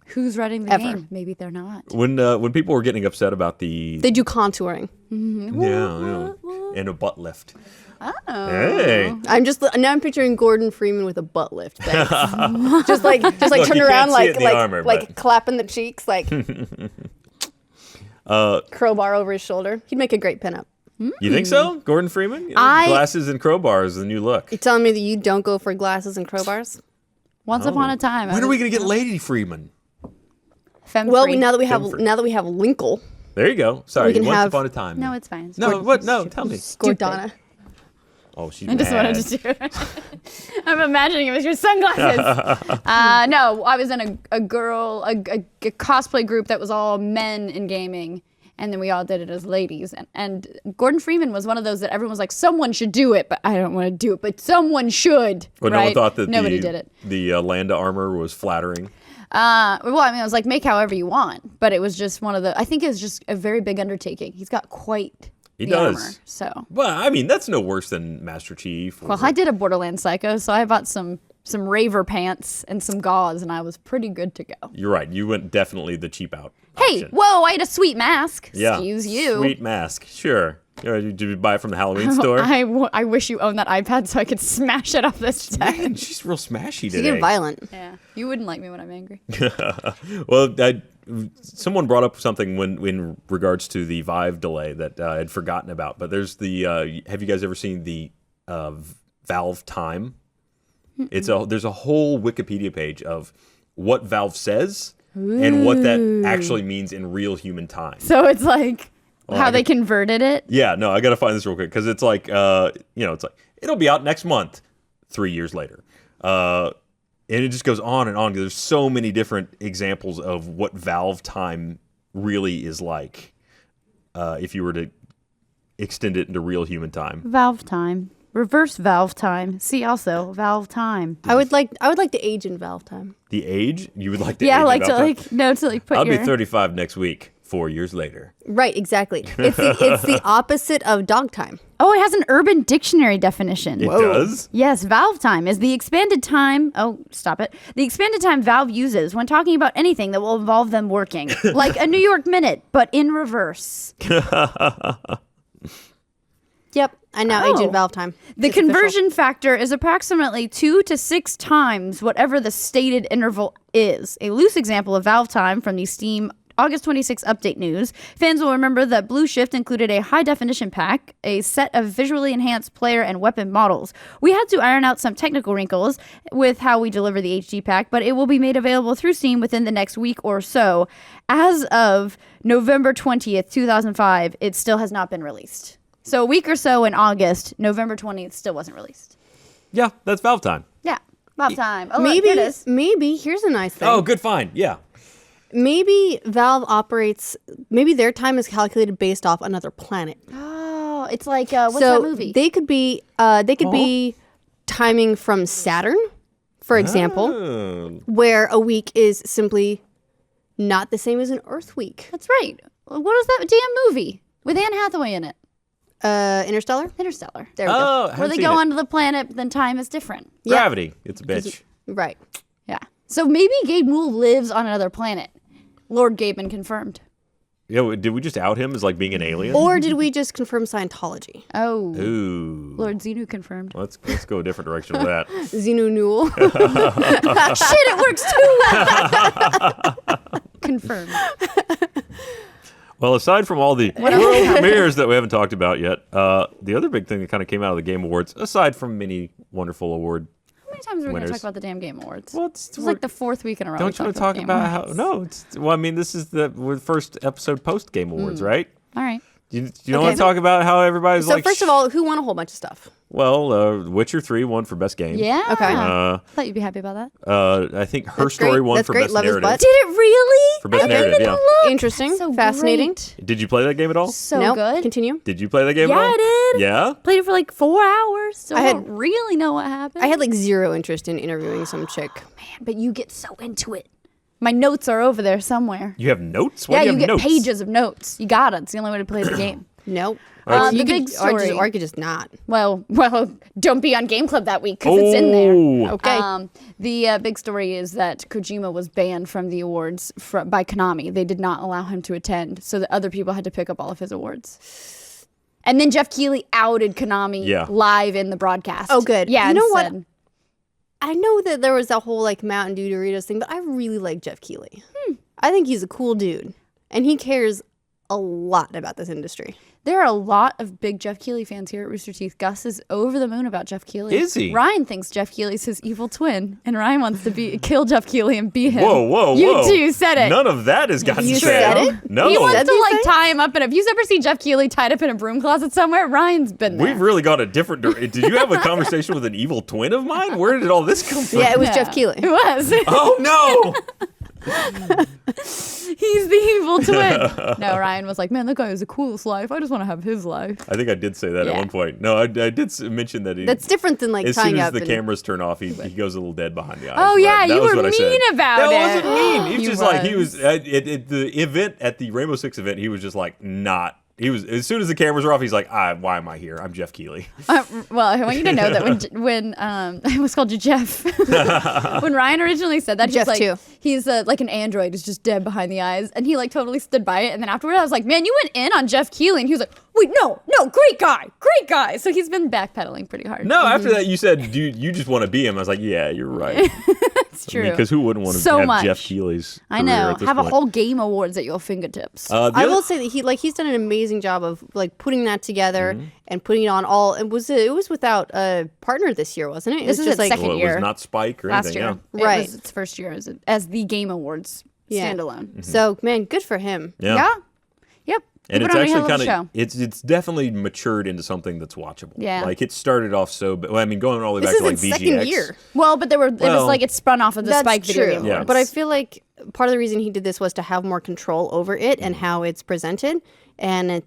Who's running the Ever. game? Maybe they're not. When people were getting upset about the They do contouring. and a butt lift. Oh. Hey. I'm picturing Gordon Freeman with a butt lift. Thanks. just like Look, turn you around can't see it in the armor, but- clapping the cheeks like crowbar over his shoulder. He'd make a great pinup. You think so, Gordon Freeman? Glasses and crowbars, the new look. You telling me that you don't go for glasses and crowbars? Once upon a time. When are we gonna get Lady Freeman? Well, Femme-free. now that we have Linkle, There you go. Sorry, We can once have- upon a time. No, it's fine. no, what? No, tell me. Gordana. Oh, she's I just mad. wanted to do it. I'm imagining it was your sunglasses. No, I was in a cosplay group that was all men in gaming. And then we all did it as ladies. And Gordon Freeman was one of those that everyone was like, someone should do it, but I don't want to do it, but someone should. But right? no one thought that Nobody did it. The Landa armor was flattering. Well, I mean, I was like, make however you want. But it was just one of the, I think it was just a very big undertaking. He's got quite He the does. armor. So, Well, I mean, that's no worse than Master Chief. well, I did a Borderlands Psycho, so I bought some raver pants and some gauze, and I was pretty good to go. You're right. You went definitely the cheap out. Hey, option. whoa, I had a sweet mask. Yeah. Excuse you. Sweet mask. Sure. Did you buy it from the Halloween store? I wish you owned that iPad so I could smash it off this Man, desk. she's real smashy You today. get violent. Yeah, you wouldn't like me when I'm angry. Well, someone brought up something in regards to the Vive delay that I had forgotten about. But there's the. Have you guys ever seen the Valve time? There's a whole Wikipedia page of what Valve says and what that actually means in real human time. So it's like Well, how I they could- converted it. Yeah, no, I gotta find this real quick because it's like, it's like it'll be out next month, 3 years later, and it just goes on and on. There's so many different examples of what Valve time really is like, if you were to extend it into real human time. Valve time. Reverse Valve time. See also Valve time. I would like to age in Valve time. The age you would like to? Yeah, age like it to out time? put I'll your. be 35 next week. 4 years later. Right, exactly. It's the opposite of dog time. Oh, it has an Urban Dictionary definition. It does. Yes, Valve time is the expanded time. Oh, stop it. The expanded time Valve uses when talking about anything that will involve them working, like a New York minute, but in reverse. Yep, I now age Oh. in Valve time. The It's official. conversion factor is approximately 2 to 6 times whatever the stated interval is. A loose example of Valve time from the Steam August 26 update news. Fans will remember that Blue Shift included a high-definition pack, a set of visually enhanced player and weapon models. We had to iron out some technical wrinkles with how we deliver the HD pack, but it will be made available through Steam within the next week or so. As of November 20th, 2005, it still has not been released. So a week or so in August, November 20th still wasn't released. Yeah, that's Valve time. Yeah, Valve time. Oh, look, here it is. Maybe here's a nice thing. Oh, good find. Yeah. Maybe Valve operates. Maybe their time is calculated based off another planet. Oh, it's like what's so that movie? they could be. They could be timing from Saturn, for example, Oh. where a week is simply not the same as an Earth week. That's right. What was that damn movie with Anne Hathaway in it? Interstellar. Interstellar. There we Oh, I go. haven't Where they seen go it. onto the planet, but then time is different. Gravity. It's a bitch. Right. Yeah. So maybe Gabe Newell lives on another planet. Lord Gaben confirmed. Yeah, did we just out him as like being an alien? Or did we just confirm Scientology? Oh, Ooh. Lord Xenu confirmed. Let's go a different direction with that. Xenu Newell. Shit, it works too well. Confirmed. Well, aside from all the world premieres that we haven't talked about yet, the other big thing that kind of came out of the Game Awards, aside from many wonderful award. How many times are we going to Winners. talk about the damn Game Awards? Well, This is like the 4th week in a row. Don't you want to talk about how? No, well, I mean, this is the first episode post Game Awards, right? All right. You don't want to talk about how everybody's So like. first of all, who won a whole bunch of stuff? Well, Witcher 3 won for best game. Yeah. Okay. I thought you'd be happy about that. I think Her That's Story great. won That's for great. best Love his narrative. butt. Did it really? For best I didn't narrative, even yeah. look. Interesting. So Fascinating. great. Did you play that game at all? So Nope. good. Continue. Did you play that game Yeah, at all? I did. Yeah? Played it for like 4 hours, so I I had- don't really know what happened. I had like zero interest in interviewing some chick. Man, but you get so into it. My notes are over there somewhere. You have notes? Why Yeah, do you you have get notes? pages of notes. You got it. It's the only way to play the game. Nope. The You big could, story. or I could just not. Well, don't be on Game Club that week because it's in there. Oh. Okay. The big story is that Kojima was banned from the awards by Konami. They did not allow him to attend, so that other people had to pick up all of his awards. And then Jeff Keighley outed Konami live in the broadcast. Oh, good. Yeah, You know and what? said- I know that there was that whole like Mountain Dew Doritos thing, but I really like Jeff Keighley. I think he's a cool dude, and he cares a lot about this industry. There are a lot of big Jeff Keighley fans here at Rooster Teeth. Gus is over the moon about Jeff Keighley. Is he? Ryan thinks Jeff Keighley's his evil twin, and Ryan wants to kill Jeff Keighley and be him. Whoa. You too said it. None of that has gotten You said. said it? No. He wants That'd to be like fine. tie him up in a. Have you ever seen Jeff Keighley tied up in a broom closet somewhere? Ryan's been there. We've really got a different. Did you have a conversation with an evil twin of mine? Where did all this come from? Yeah, it was Yeah. Jeff Keighley. It was. Oh no! He's the evil twin. No, Ryan was like, man, that guy has the coolest life. I just want to have his life. I think I did say that at Yeah. one point. No, I did mention that he. That's different than like as tying soon as up. the and- cameras turn off, he goes a little dead behind the eyes. Oh, yeah, That you was were what I said. mean about that it. wasn't mean. He was You just like he was. was at the event at the Rainbow Six event. He was just like not. He was as soon as the cameras were off. He's like, why am I here? I'm Jeff Keighley. Well, I want you to know that when I almost called you Jeff. When Ryan originally said that, Jeff he's like, too. he's like an android, is just dead behind the eyes, and he like totally stood by it. And then afterward, I was like, man, you went in on Jeff Keighley, and he was like, wait, no, great guy. So he's been backpedaling pretty hard. No, after that you said you just want to be him. I was like, yeah, you're right. It's true. Because who wouldn't want to So have much. Jeff Keighley's I career know. at this Have a point? whole game awards at your fingertips. I will say that he's done an amazing job of like putting that together and putting it on all. And it was without a partner this year, wasn't it? It This was is just its like second Well, it year. was not Spike or Last anything. year. Yeah. It Right. was its first year as the Game Awards Yeah. standalone. So man, good for him. Yeah. Yeah. Yep. And They it's put on a actually hell of a kind show. of it's definitely matured into something that's watchable. Yeah. Like it started off so, but I mean, going all the way This back is to like its VGX. second year. Well, but it was Well, like it spun off of the That's Spike true. Video Game Yeah. Awards. But I feel like part of the reason he did this was to have more control over it and how it's presented. And it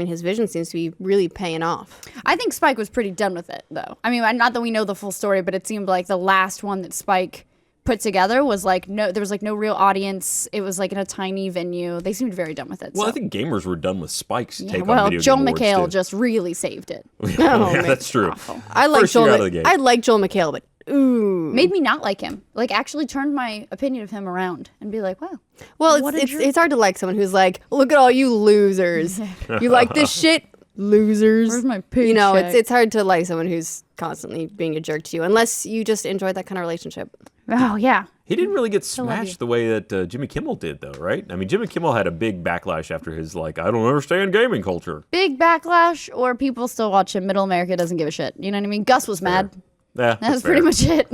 his vision seems to be really paying off. I think Spike was pretty done with it, though. I mean, not that we know the full story, but it seemed like the last one that Spike put together was like there was like no real audience. It was like in a tiny venue. They seemed very done with it. Well, so. I think gamers were done with Spike's Yeah, take well, on video Joel game awards, McHale too. just really saved it. yeah, man. that's true. I like First year Joel. out of the gate. I like Joel McHale, but ooh. Made me not like him. Like actually turned my opinion of him around and be like, wow. Well, What a it's jerk. it's hard to like someone who's like, look at all you losers. You like this shit, losers. Where's my You know, paycheck? it's hard to like someone who's constantly being a jerk to you, unless you just enjoy that kind of relationship. Oh yeah. He didn't really get love you. smashed the way that Jimmy Kimmel did, though, right? I mean, Jimmy Kimmel had a big backlash after his, I don't understand gaming culture. Big backlash, or people still watch it. Middle America doesn't give a shit. You know what I mean? Gus was mad. Yeah, That was pretty much it.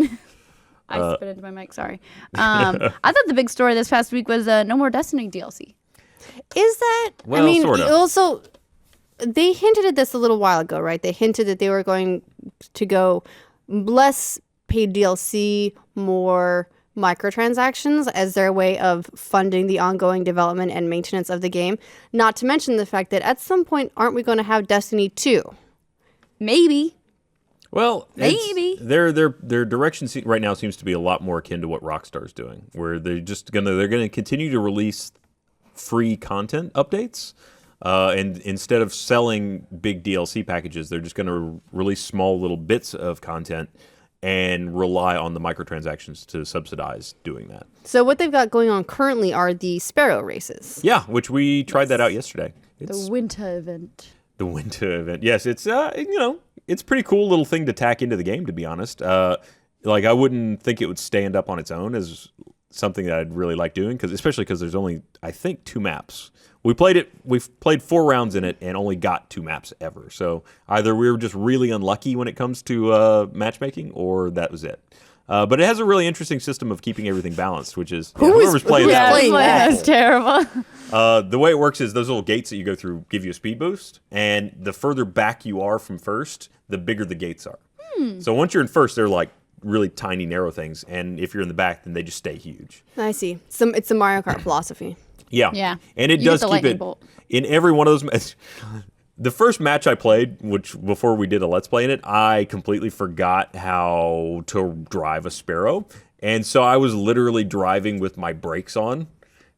I spit into my mic. Sorry. I thought the big story this past week was no more Destiny DLC. Is that? Well, I mean, sort of. also, they hinted at this a little while ago, right? They hinted that they were going to go less paid DLC, more microtransactions as their way of funding the ongoing development and maintenance of the game. Not to mention the fact that at some point, aren't we going to have Destiny 2? Maybe. Well, Maybe. their direction right now seems to be a lot more akin to what Rockstar's doing, where they're gonna continue to release free content updates, and instead of selling big DLC packages, they're just gonna release small little bits of content and rely on the microtransactions to subsidize doing that. So what they've got going on currently are the Sparrow races. Yeah, which we tried that out yesterday. The winter event. The winter event. Yes, it's it's a pretty cool little thing to tack into the game, to be honest. Like, I wouldn't think it would stand up on its own as something that I'd really like doing, especially because there's only, I think, 2 maps. We've played 4 rounds in it and only got 2 maps ever. So either we were just really unlucky when it comes to matchmaking, or that was it. But it has a really interesting system of keeping everything balanced, which is whoever's playing that. That's terrible. The way it works is those little gates that you go through give you a speed boost, and the further back you are from first, the bigger the gates are. So once you're in first, they're like really tiny, narrow things, and if you're in the back, then they just stay huge. I see. It's the Mario Kart philosophy. Yeah. And it does keep it in every one of those. The first match I played, which before we did a Let's Play in it, I completely forgot how to drive a Sparrow. And so I was literally driving with my brakes on,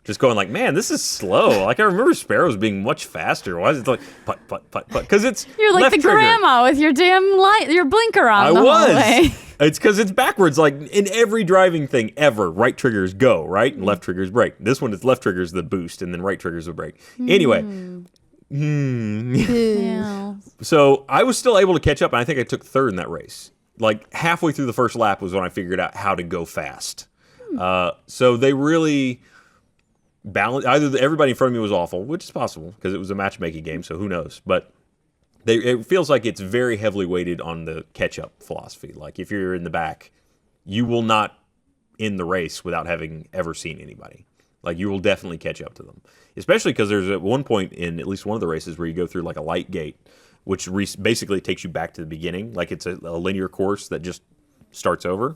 just going like, man, this is slow. Like, I remember Sparrows being much faster. Why is it like, putt, putt, putt, putt? Because it's You're like left the trigger. grandma with your damn light, your blinker on the whole way. It's because it's backwards. Like, in every driving thing ever, right trigger is go, right? And left trigger is brake. This one, it's left trigger is the boost, and then right trigger is the brake. Anyway. Yeah. So I was still able to catch up, and I think I took 3rd in that race. Like, halfway through the first lap was when I figured out how to go fast. So they really balanced. Either everybody in front of me was awful, which is possible, because it was a matchmaking game, so who knows. But it feels like it's very heavily weighted on the catch-up philosophy. Like, if you're in the back, you will not end the race without having ever seen anybody. Like, you will definitely catch up to them. Especially because there's at one point in at least one of the races where you go through like a light gate, which basically takes you back to the beginning. Like, it's a linear course that just starts over.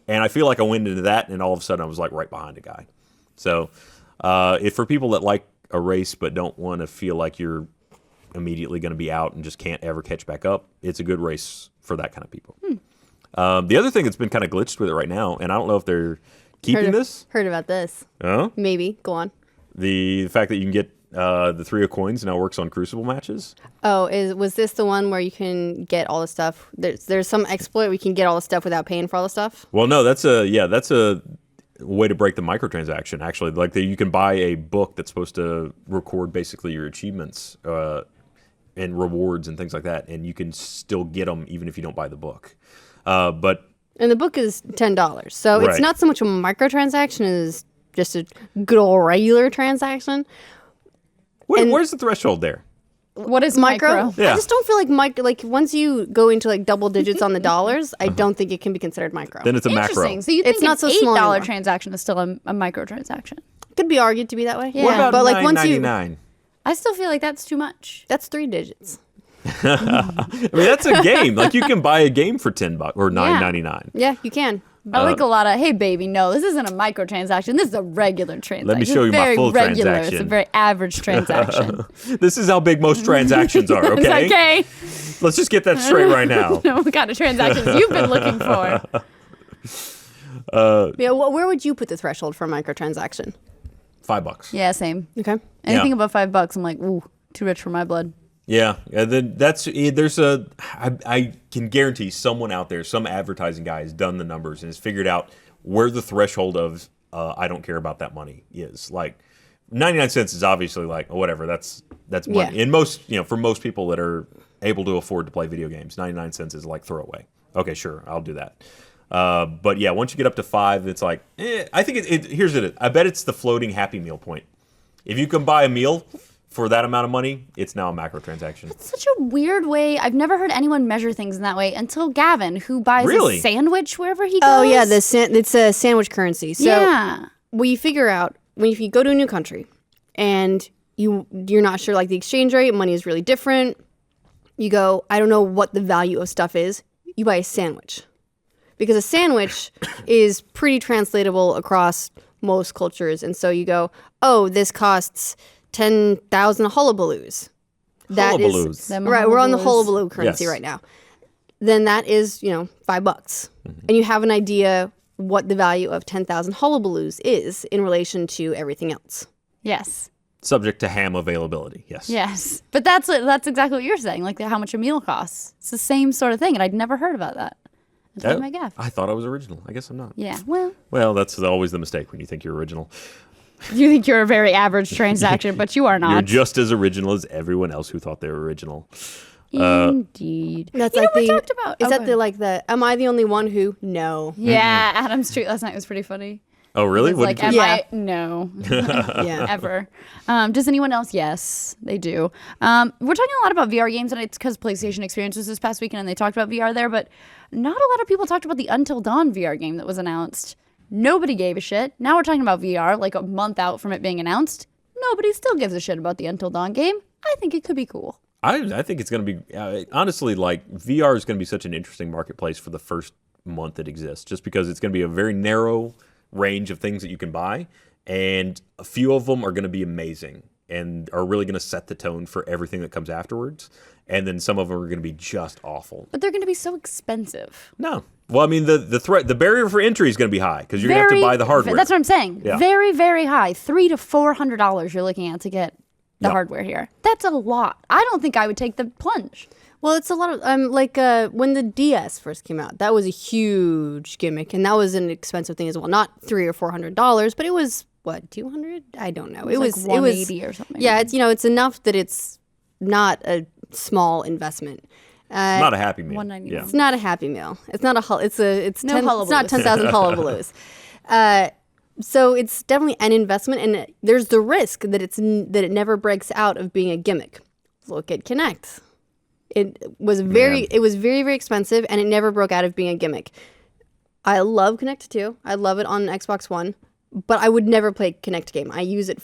And I feel like I went into that, and all of a sudden I was like right behind a guy. So if for people that like a race but don't want to feel like you're immediately going to be out and just can't ever catch back up, it's a good race for that kind of people. The other thing that's been kind of glitched with it right now, and I don't know if they're keeping this. Heard about this. Oh? Maybe. Go on. The fact that you can get the 3 of coins now works on Crucible matches. Oh, was this the one where you can get all the stuff? There's some exploit where you can get all the stuff without paying for all the stuff? Well, no, that's a way to break the microtransaction, actually. Like, you can buy a book that's supposed to record basically your achievements and rewards and things like that, and you can still get them even if you don't buy the book. But And the book is $10. So Right. it's not so much a microtransaction as just a good old regular transaction. where's the threshold there? What is micro? Yeah. I just don't feel like once you go into like double digits on the dollars, I don't think it can be considered micro. Then it's a macro. Interesting. So you think It's not an so small $8 anymore. transaction is still a microtransaction? Could be argued to be that way. Yeah. What about but like once you, $9.99? I still feel like that's too much. that's 3 digits. I mean, that's a game. Like, you can buy a game for $10 or $9.99. Yeah, you can. I like a lot of, hey, baby, no, this isn't a microtransaction. This is a regular transaction. Let me show you my Very full regular. transaction. It's a very average transaction. This is how big most transactions are, Is that okay? okay? Let's just get that straight right now. No, what kind of transactions you've been looking for? Yeah, where would you put the threshold for a microtransaction? $5. Yeah, same. Okay. Anything Yeah. above $5, I'm like, ooh, too rich for my blood. Yeah, and then I can guarantee someone out there, some advertising guy has done the numbers and has figured out where the threshold of I don't care about that money is. Like, 99 cents is obviously like, oh, whatever, that's money. Yeah. And most, for most people that are able to afford to play video games, 99 cents is like throwaway. Okay, sure, I'll do that. But yeah, once you get up to 5, it's like, I think here's it. I bet it's the floating Happy Meal point. If you can buy a meal for that amount of money, it's now a macro-transaction. It's such a weird way. I've never heard anyone measure things in that way until Gavin, who buys Really? a sandwich wherever he goes. Oh yeah, it's a sandwich currency. So yeah. we figure out if you go to a new country and you're not sure like the exchange rate, money is really different. You go, I don't know what the value of stuff is. You buy a sandwich. Because a sandwich is pretty translatable across most cultures. And so you go, oh, this costs 10,000 hullabaloos. Hullabaloos. Right, we're on the hullabaloo. hullabaloo currency Yes. right now. Then that is, $5. And you have an idea what the value of 10,000 hullabaloos is in relation to everything else. Yes. Subject to ham availability, yes. Yes. But that's exactly what you're saying, like how much a meal costs. It's the same sort of thing, and I'd never heard about that. That's what I guess. I thought I was original. I guess I'm not. Yeah. Well, Well, that's always the mistake when you think you're original. you think you're a very average transaction, but you are not. You're just as original as everyone else who thought they were original. Indeed. That's You like know, we the. talked about. Is oh, that go the ahead. like the? Am I the only one who? No. Yeah, Adam's tweet last night was pretty funny. Oh, really? It's What like, did am you- I? No. Yeah. Ever. Does anyone else? Yes, they do. We're talking a lot about VR games, and it's because PlayStation Experience was this past weekend, and they talked about VR there, but not a lot of people talked about the Until Dawn VR game that was announced. Nobody gave a shit. Now we're talking about VR, like a month out from it being announced. Nobody still gives a shit about the Until Dawn game. I think it could be cool. I think it's going to be, honestly, like, VR is going to be such an interesting marketplace for the first month it exists, just because it's going to be a very narrow range of things that you can buy, and a few of them are going to be amazing and are really going to set the tone for everything that comes afterwards, and then some of them are going to be just awful. But they're going to be so expensive. No. Well, I mean, the barrier for entry is going to be high because you're going to have to buy the hardware. That's what I'm saying. Yeah. Very, very high. $300 to $400 you're looking at to get the Yep. hardware here. That's a lot. I don't think I would take the plunge. Well, it's a lot of like when the DS first came out, that was a huge gimmick, and that was an expensive thing as well. Not $300 or $400, but it was what, 200? I don't know. It was like 180 or something. Yeah, it's it's enough that it's not a small investment. Not a happy meal. 199. Yeah. It's not a Happy Meal. It's not a it's No it's not hullabaloos. 10,000 hullabaloos. So it's definitely an investment, and there's the risk that it never breaks out of being a gimmick. Look at Kinect. It was very very expensive, and it never broke out of being a gimmick. I love Kinect 2. I love it on Xbox One, but I would never play a Kinect game. I use it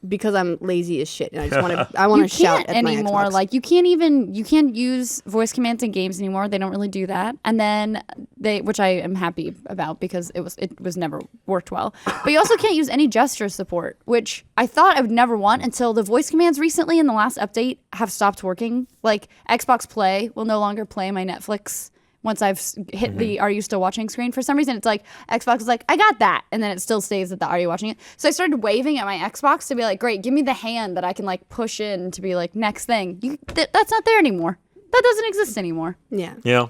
because I'm lazy as shit, and I just want to shout at my anymore. Xbox. Like you can't use voice commands in games anymore. They don't really do that. And then which I am happy about because it was never worked well. But you also can't use any gesture support, which I thought I would never want until the voice commands recently in the last update have stopped working. Like Xbox Play will no longer play my Netflix once I've hit the "Are you still watching?" screen. For some reason, it's like Xbox is like, I got that, and then it still stays at the "Are you watching it?" So I started waving at my Xbox to be like, great, give me the hand that I can like push in to be like, next thing. That's not there anymore. That doesn't exist anymore. yeah. Yeah.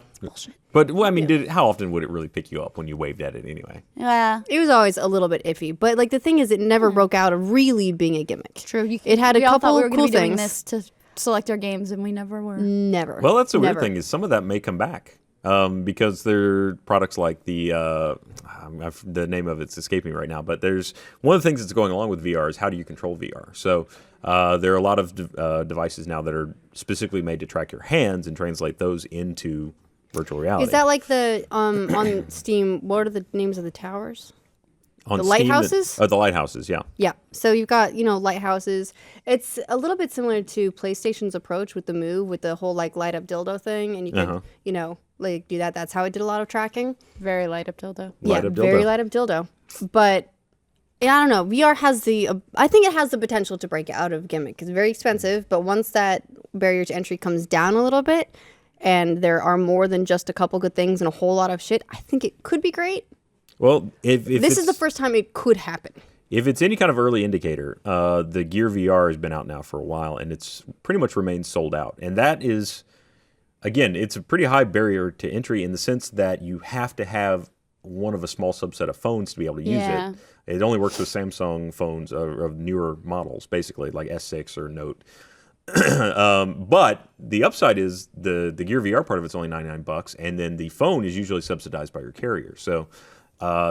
But, well, I mean, how often would it really pick you up when you waved at it anyway? Yeah, It was always a little bit iffy, but like the thing is, it never broke out of really being a gimmick. true. It had a we all couple thought we were cool gonna be doing things. this to select our games, and we never were. Never. Well, that's the weird Never. thing is some of that may come back because there are products like the name of it's escaping me right now, but there's one of the things that's going along with VR is how do you control VR? So there are a lot of devices now that are specifically made to track your hands and translate those into virtual reality. Is that like the on Steam? What are the names of the towers? On the Steam, lighthouses? The lighthouses, yeah. Yeah. So you've got lighthouses. It's a little bit similar to PlayStation's approach with the Move, with the whole like light up dildo thing, and you can like do that. That's how it did a lot of tracking. Very light up dildo. Light up dildo. Very light up dildo. But yeah, I don't know. VR has I think it has the potential to break out of gimmick. It's very expensive, but once that barrier to entry comes down a little bit, and there are more than just a couple good things and a whole lot of shit, I think it could be great. Well, if This is the first time it could happen. If it's any kind of early indicator, the Gear VR has been out now for a while, and it's pretty much remained sold out. And that is, again, it's a pretty high barrier to entry in the sense that you have to have one of a small subset of phones to be able to use Yeah. it. It only works with Samsung phones of newer models, basically, like S6 or Note. But the upside is the Gear VR part of it's only $99, and then the phone is usually subsidized by your carrier. So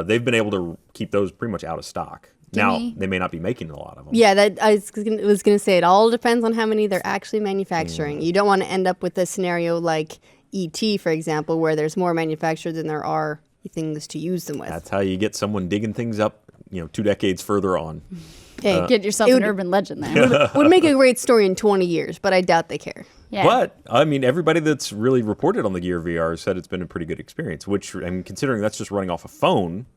they've been able to keep those pretty much out of stock. Now, they may not be making a lot of them. Yeah, that I was going to say, it all depends on how many they're actually manufacturing. You don't want to end up with a scenario like ET, for example, where there's more manufactured than there are things to use them with. That's how you get someone digging things up, 2 decades further on. Hey, Get yourself an urban legend there. would make a great story in 20 years, but I doubt they care. Yeah. But, I mean, everybody that's really reported on the Gear VR said it's been a pretty good experience, which, I mean, considering that's just running off a phone,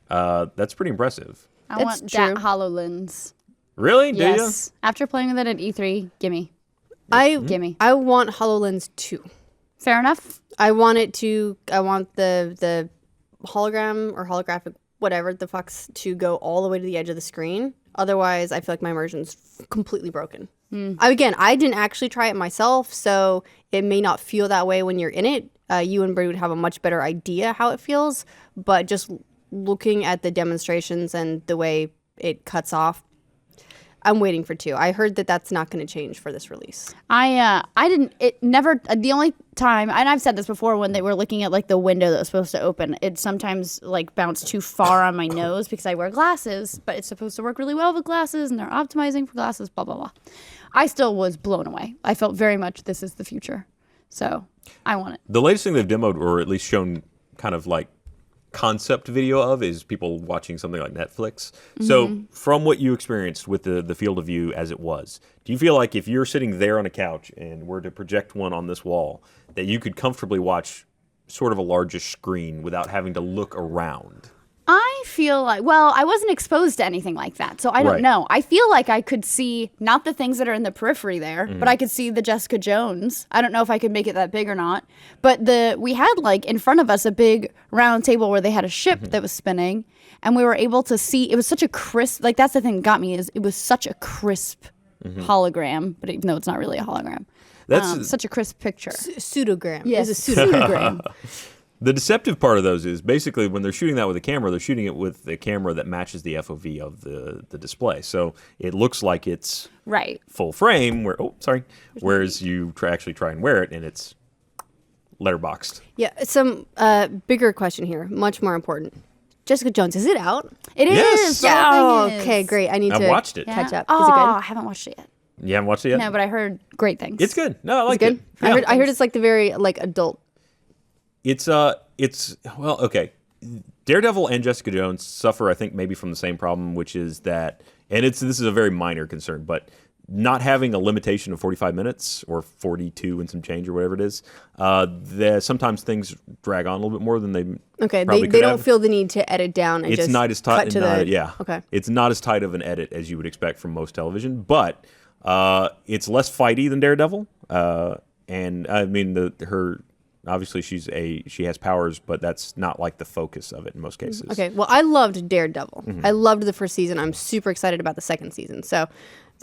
that's pretty impressive. I It's want that true. HoloLens. Really? Do Yes. After playing with it at E3, gimme. Gimme. I want HoloLens 2. Fair enough. I want the hologram or holographic, whatever the fuck's, to go all the way to the edge of the screen. Otherwise, I feel like my immersion's completely broken. Again, I didn't actually try it myself, so it may not feel that way when you're in it. you and Brady would have a much better idea how it feels. But just looking at the demonstrations and the way it cuts off, I'm waiting for 2. I heard that that's not going to change for this release. I didn't. It never. The only time, and I've said this before, when they were looking at like the window that was supposed to open, it sometimes like bounced too far on my nose because I wear glasses, but it's supposed to work really well with glasses, and they're optimizing for glasses. Blah blah blah. I still was blown away. I felt very much this is the future, so I want it. The latest thing they've demoed, or at least shown kind of like concept video of, is people watching something like Netflix. So from what you experienced with the field of view as it was, do you feel like if you're sitting there on a couch and were to project one on this wall, that you could comfortably watch sort of a largish screen without having to look around? I feel like, well, I wasn't exposed to anything like that, so I don't Right. know. I feel like I could see not the things that are in the periphery there, but I could see the Jessica Jones. I don't know if I could make it that big or not, but we had like in front of us a big round table where they had a ship that was spinning, and we were able to see. It was such a crisp, like that's the thing that got me, is it was such a crisp hologram, but even though it's not really a hologram, That's such a crisp picture. Pseudogram. Yes, It's a pseudogram. pseudogram. The deceptive part of those is basically when they're shooting that with a camera, they're shooting it with a camera that matches the FOV of the display. So it looks like it's Right. full frame, whereas you actually try and wear it and it's letterboxed. Yeah, some bigger question here, much more important. Jessica Jones, is it out? It is. Yes. The whole Oh, thing is. okay, great. I need I've to watched it. catch up. Oh, Is it good? I haven't watched it yet. You haven't watched it yet? No, but I heard great things. It's good. No, I like Good. it. I heard it's like the very like adult. It's well, okay. Daredevil and Jessica Jones suffer, I think, maybe from the same problem, which is that, and this is a very minor concern, but not having a limitation of 45 minutes or 42 and some change or whatever it is, sometimes things drag on a little bit more than they Okay, probably they could don't have. feel the need to edit down and It's just not as cut tight. to the Okay, it's not as tight of an edit as you would expect from most television, but it's less fighty than Daredevil. And I mean, her obviously she has powers, but that's not like the focus of it in most cases. Okay, well, I loved Daredevil. Mm-hmm. I loved the first season. I'm super excited about the second season. So,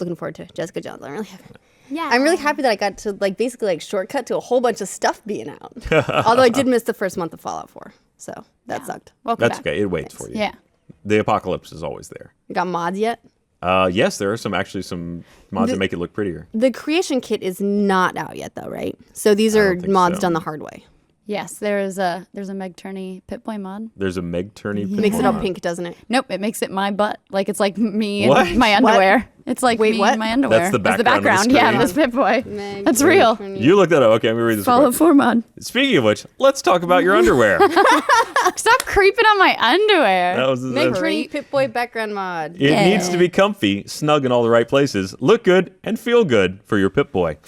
looking forward to Jessica Jones. I'm really happy that I got to like basically like shortcut to a whole bunch of stuff being out. Although I did miss the first month of Fallout 4, so that sucked. Welcome That's back. okay. It waits for you. Yeah. The apocalypse is always there. You got mods yet? Yes, there are some mods that make it look prettier. The creation kit is not out yet, though, right? So these are don't think mods so. done the hard way. Yes, there's a Meg Turney Pip-Boy mod. There's a Meg Turney. It makes it all pink, doesn't it? Nope, it makes it my butt. Like it's like me What? and my underwear. It's like Wait, me what? and my underwear. That's the It's background of the Yeah, screen. this Pip-Boy. Meg That's real. You look that up. Okay, let me read this. real Follow quick. 4 mod. Speaking of which, let's talk about your underwear. Stop creeping on my underwear. That was Meg that- Turney Pip-Boy background mod. It needs to be comfy, snug in all the right places, look good, and feel good for your Pip-Boy.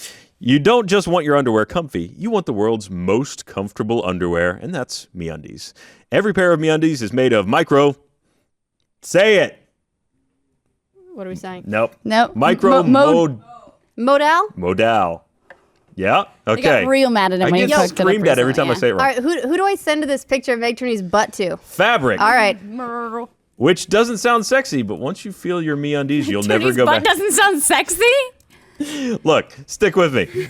You don't just want your underwear comfy, you want the world's most comfortable underwear, and that's MeUndies. Every pair of MeUndies is made of micro... Say it! What are we saying? Nope. Nope. Micro Modal? modal. Yeah? I Okay. got real mad at him I when he get cooked it up screamed at every time I recently, say it All wrong. right, who do I send this picture of Meg Turney's butt to? Fabric. All right. yeah. Which doesn't sound sexy, but once you feel your MeUndies, you'll never Turney's go butt back. doesn't sound sexy? Look, stick with me.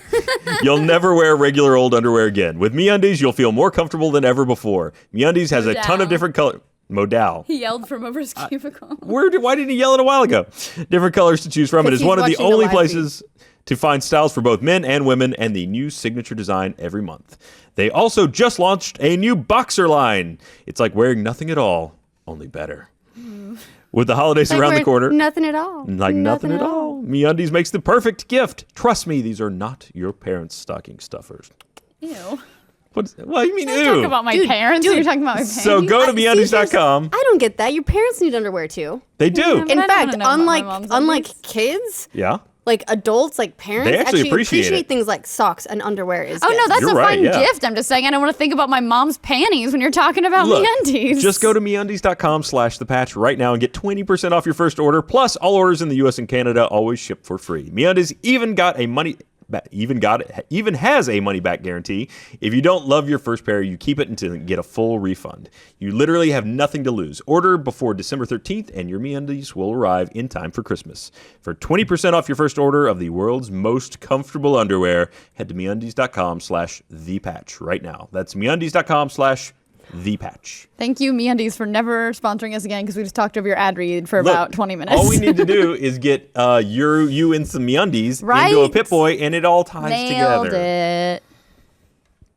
You'll never wear regular old underwear again. With MeUndies, you'll feel more comfortable than ever before. MeUndies has a ton of Modal. different colors. Modal. He yelled from over his cubicle. Why didn't he yell it a while ago? Different colors to choose from. It 'Cause is one of the he's watching the only live places to find styles for both men and women, and the new signature design every month. They also just launched a new boxer line. It's like wearing nothing at all, only better. With the holidays Like around the we're corner, Nothing at all. like nothing at all. MeUndies makes the perfect gift. Trust me, these are not your parents' stocking stuffers. Ew. What do you mean, Talk ew? about my Dude, parents. dude. You're talking about my parents. So go to MeUndies.com. I don't get that. Your parents need underwear too. They do. but I In don't fact, wanna know about my unlike mom's unlike undies. kids, Yeah. like adults, like parents, They actually appreciate it. things like socks and underwear. Is Oh, no, gifts. that's You're a right, fun yeah. gift. I'm just saying I don't want to think about my mom's panties when you're talking about Look, MeUndies. just go to MeUndies.com/thepatch right now and get 20% off your first order. Plus, all orders in the U.S. and Canada always ship for free. MeUndies even got a even has a money back guarantee. If you don't love your first pair, you keep it until you get a full refund. You literally have nothing to lose. Order before December 13th, and your MeUndies will arrive in time for Christmas. For 20% off your first order of the world's most comfortable underwear, head to MeUndies.com/thepatch right now. That's MeUndies.com/thepatch. Thank you, MeUndies, for never sponsoring us again because we just talked over your ad read for about 20 minutes. All we need to do is get you in some MeUndies into a Pip-Boy, and it all ties Nailed together. it.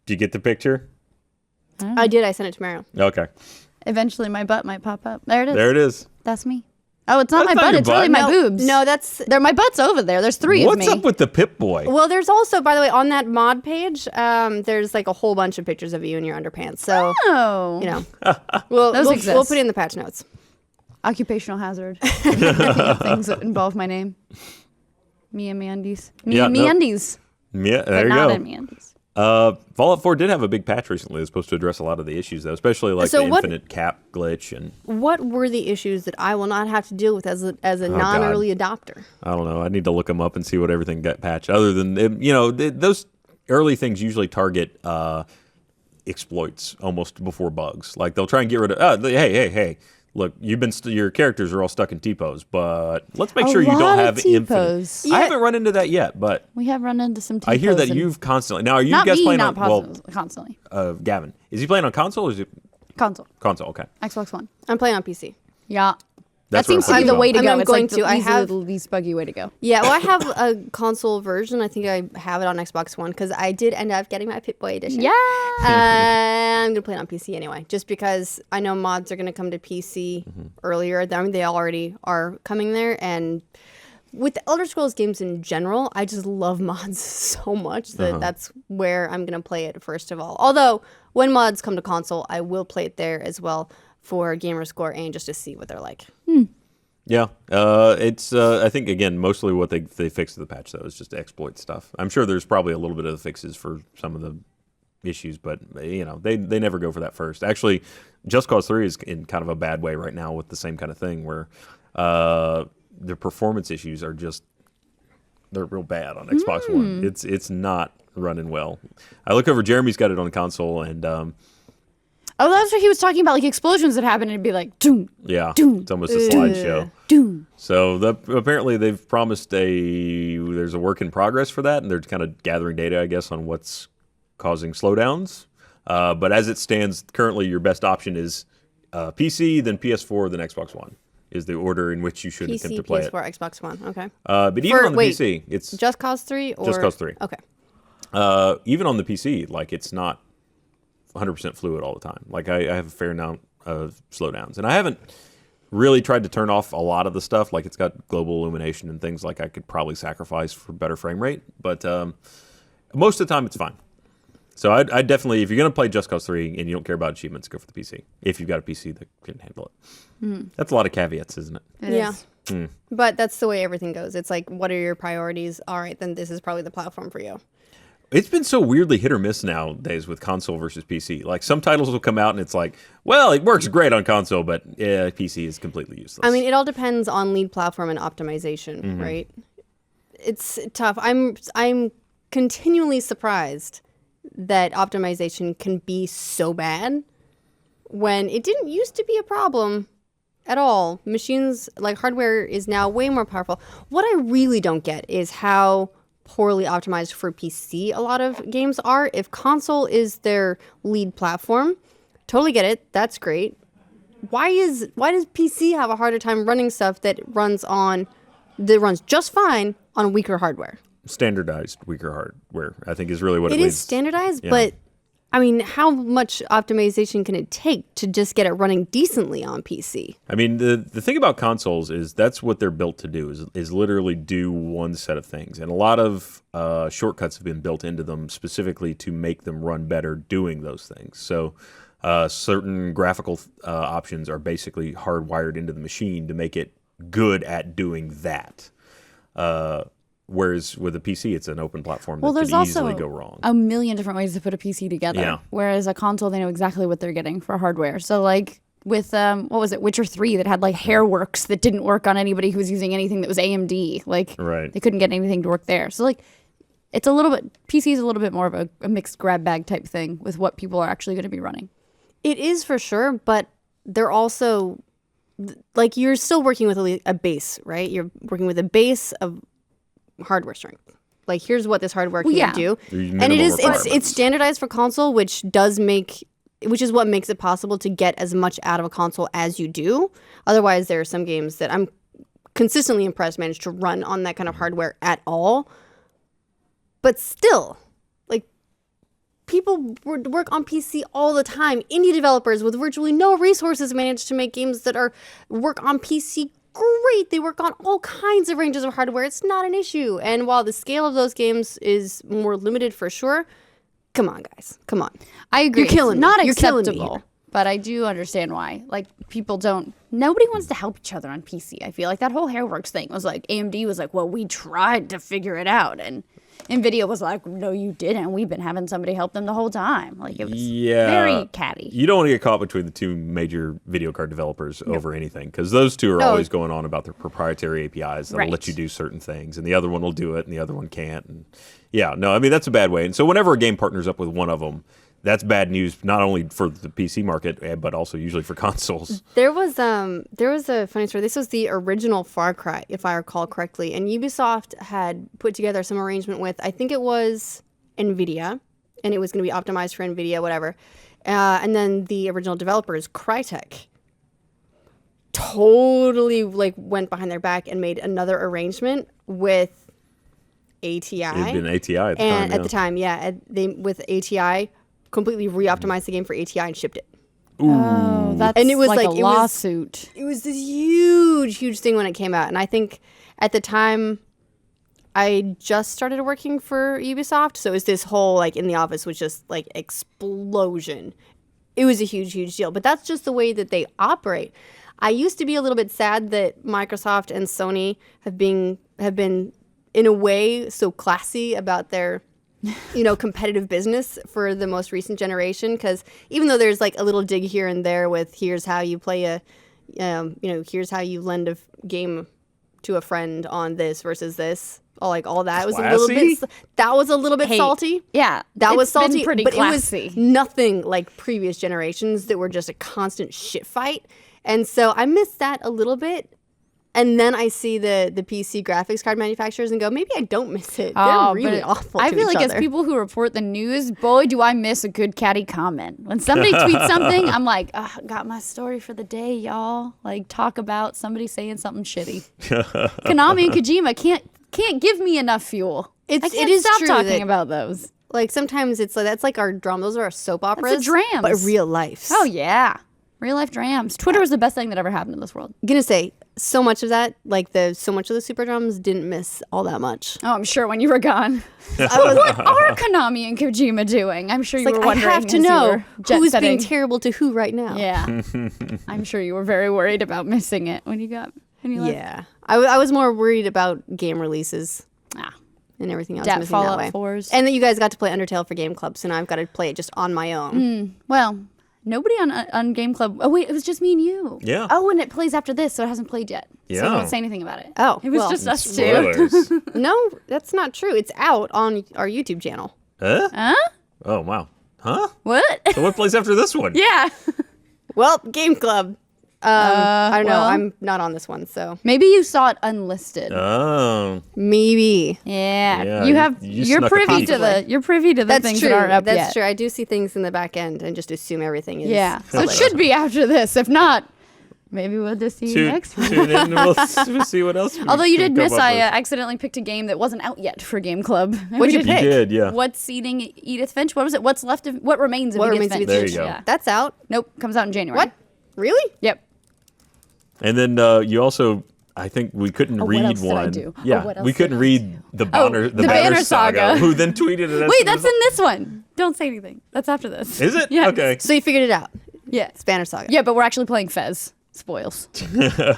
Did you get the picture? I did. I sent it to Meryl. Okay. Eventually, my butt might pop up. There it is. There it is. That's me. Oh, it's not That's my not butt. your It's really butt. my boobs. No, that's... My butt's over there. There's 3 of me. What's up with the Pip-Boy? Well, there's also, by the way, on that mod page, there's like a whole bunch of pictures of you in your underpants. So, Oh. you know, we'll exist. put it in the patch notes. Occupational hazard. Things that involve my name. Me and MeUndies. MeUndies. Yeah, But there you not go. in MeUndies. Fallout 4 did have a big patch recently that's supposed to address a lot of the issues, though, especially like So the what- infinite cap glitch. And What were the issues that I will not have to deal with as a non-early adopter? I don't know. I need to look them up and see what everything got patched. Other than, those early things usually target exploits almost before bugs. Like they'll try and get rid of, hey. Look, your characters are all stuck in T-pose, but let's make sure you don't lot of have infinite. T-pose. I haven't run into that yet, but We have run into some T-pose. I hear that and- you've constantly. Now, are you Not guys me, playing not on? constantly. Gavin, is he playing on console or is it Console. console? Okay, Xbox One. I'm playing on PC. Yeah. That's that seems what to I'm be the putting way it to on. go. I'm It's going like to. I have the least buggy way to go. Yeah, well, I have a console version. I think I have it on Xbox One because I did end up getting my Pip-Boy edition. Yeah. I'm gonna play it on PC anyway, just because I know mods are gonna come to PC earlier. I mean, they already are coming there, and with the Elder Scrolls games in general, I just love mods so much that that's where I'm gonna play it first of all. Although when mods come to console, I will play it there as well for gamer score and just to see what they're like. Yeah, it's I think again mostly what they fixed with the patch though is just exploit stuff. I'm sure there's probably a little bit of the fixes for some of the issues, but they never go for that first. Actually, Just Cause 3 is in kind of a bad way right now with the same kind of thing where the performance issues are just they're real bad on Xbox One. It's not running well. I look over, Jeremy's got it on console, and Oh, that's what he was talking about, like explosions that happen, and it'd be like, doom, yeah, Doom. it's almost a slideshow. doom. So apparently they've promised there's a work in progress for that, and they're kind of gathering data, I guess, on what's causing slowdowns. But as it stands currently, your best option is PC, then PS4, then Xbox One is the order in which you should attempt PC, to play PS4, Xbox One. Okay. it. But even on the PC, it's Just Cause 3 or Just Cause 3. Okay. Even on the PC, like it's not 100% fluid all the time. Like I have a fair amount of slowdowns, and I haven't really tried to turn off a lot of the stuff. Like it's got global illumination and things like I could probably sacrifice for better frame rate, but most of the time it's fine. So I definitely, if you're going to play Just Cause 3 and you don't care about achievements, go for the PC. If you've got a PC that can handle it. That's a lot of caveats, isn't it? Yeah. Is. But that's the way everything goes. It's like, what are your priorities? All right, then this is probably the platform for you. It's been so weirdly hit or miss nowadays with console versus PC. Like some titles will come out and it's like, well, it works great on console, but yeah, PC is completely useless. I mean, it all depends on lead platform and optimization, right? It's tough. I'm continually surprised that optimization can be so bad when it didn't used to be a problem at all. Machines, like hardware, is now way more powerful. What I really don't get is how poorly optimized for PC a lot of games are. If console is their lead platform, totally get it. That's great. Why does PC have a harder time running stuff that runs just fine on weaker hardware? Standardized weaker hardware, I think, is really what It it is leads. standardized, yeah. but I mean, how much optimization can it take to just get it running decently on PC? I mean, the thing about consoles is that's what they're built to do, is literally do one set of things. And a lot of shortcuts have been built into them specifically to make them run better doing those things. So certain graphical options are basically hardwired into the machine to make it good at doing that. Whereas with a PC, it's an open platform that there's could easily also go wrong. a million different ways to put a PC together. Yeah. Whereas a console, they know exactly what they're getting for hardware. So like with what was it, Witcher 3, that had like Hairworks that didn't work on anybody who was using anything that was AMD. Like Right. they couldn't get anything to work there. So like it's a little bit, PC is a little bit more of a mixed grab bag type thing with what people are actually going to be running. It is for sure, but they're also, like, you're still working with a base, right? You're working with a base of hardware strength. Like, here's what this hardware can do. And it's standardized for console, which is what makes it possible to get as much out of a console as you do. Otherwise, there are some games that I'm consistently impressed manage to run on that kind of hardware at all. But still, like, people work on PC all the time. Indie developers with virtually no resources manage to make games that work on PC great. They work on all kinds of ranges of hardware. It's not an issue. And while the scale of those games is more limited for sure, come on, guys. Come on. I agree. You're killing me. Not You're killing me acceptable. here. But I do understand why. Like, nobody wants to help each other on PC. I feel like that whole Hairworks thing was like, AMD was like, well, we tried to figure it out. And NVIDIA was like, no, you didn't. We've been having somebody help them the whole time. Like, it was very catty. You don't want to get caught between the two major video card developers over anything, because those two are always going on about their proprietary APIs that'll let you do certain things, and the other one will do it, and the other one can't. And I mean, that's a bad way. And so whenever a game partners up with one of them, that's bad news, not only for the PC market, but also usually for consoles. There was a funny story. This was the original Far Cry, if I recall correctly, and Ubisoft had put together some arrangement with, I think it was NVIDIA, and it was going to be optimized for NVIDIA, whatever. And then the original developers, Crytek, totally like went behind their back and made another arrangement with ATI. It had been ATI at the time. They with ATI completely re-optimized the game for ATI and shipped it. Oh, that's and it was like a lawsuit. It was this huge thing when it came out. And I think at the time I just started working for Ubisoft. So it was this whole, like, in the office was just like explosion. It was a huge deal. But that's just the way that they operate. I used to be a little bit sad that Microsoft and Sony have been in a way so classy about their competitive business for the most recent generation, because even though there's like a little dig here and there with here's how you play here's how you lend a game to a friend on this versus this, all that was a little bit salty. Yeah, that was salty, pretty but classy. It was nothing like previous generations that were just a constant shit fight. And so I miss that a little bit. And then I see the PC graphics card manufacturers and go, maybe I don't miss it. They're really awful to I feel like each other. as people who report the news, boy, do I miss a good catty comment. When somebody tweets something, I'm like, got my story for the day, y'all. Like, talk about somebody saying something shitty. Konami and Kojima can't give me enough fuel. I can't stop talking about those. Like, sometimes it's like, that's like our drama. Those are our soap operas. That's the drams. But real life. Oh, yeah. Real life drams. Twitter was the best thing that ever happened in this world. I'm gonna say, so much of that, like so much of the super drums didn't miss all that much. Oh, I'm sure when you were gone. What are Konami and Kojima doing? I'm sure you were wondering. I have to know who's being terrible to who right now. Yeah. I'm sure you were very worried about missing it when you left. Yeah. I was more worried about game releases. And everything else missing Fallout that way. 4s. And that you guys got to play Undertale for Game Club, so now I've got to play it just on my own. Well, nobody on Game Club. Oh, wait, it was just me and you. Yeah. Oh, and it plays after this, so it hasn't played yet. Yeah. So I won't say anything about it. Oh, it was just us Spoilers. two. No, that's not true. It's out on our YouTube channel. Huh? Oh, wow. Huh? What? So what plays after this one? Yeah. Well, Game Club. I don't know. I'm not on this one, so Maybe you saw it unlisted. Oh. maybe. Yeah, You're snuck a privy peek. to the That's things true. that aren't up That's yet. true. I do see things in the back end and just assume everything is. Yeah. So it published. should be after this. If not, maybe we'll just see you next week. Tune in and we'll see what else. Although you did miss, I I accidentally picked a game that wasn't out yet for Game Club. What'd you pick? You did, yeah. What's Eating Edith Finch? What was it? What remains of What Edith remains of Finch? Edith There Finch? you go. Yeah. That's out. Nope. Comes out in January. What? Really? Yep. And then you also, I think we couldn't read else did I one. do? Yeah, What else we couldn't did I read the Banner, the Banner Saga. Who then tweeted it? Wait, that's in this one. Don't say anything. That's after this. Is it? Yeah. Okay. So you figured it out. Yeah. Banner Saga. Yeah, but we're actually playing Fez. Spoils.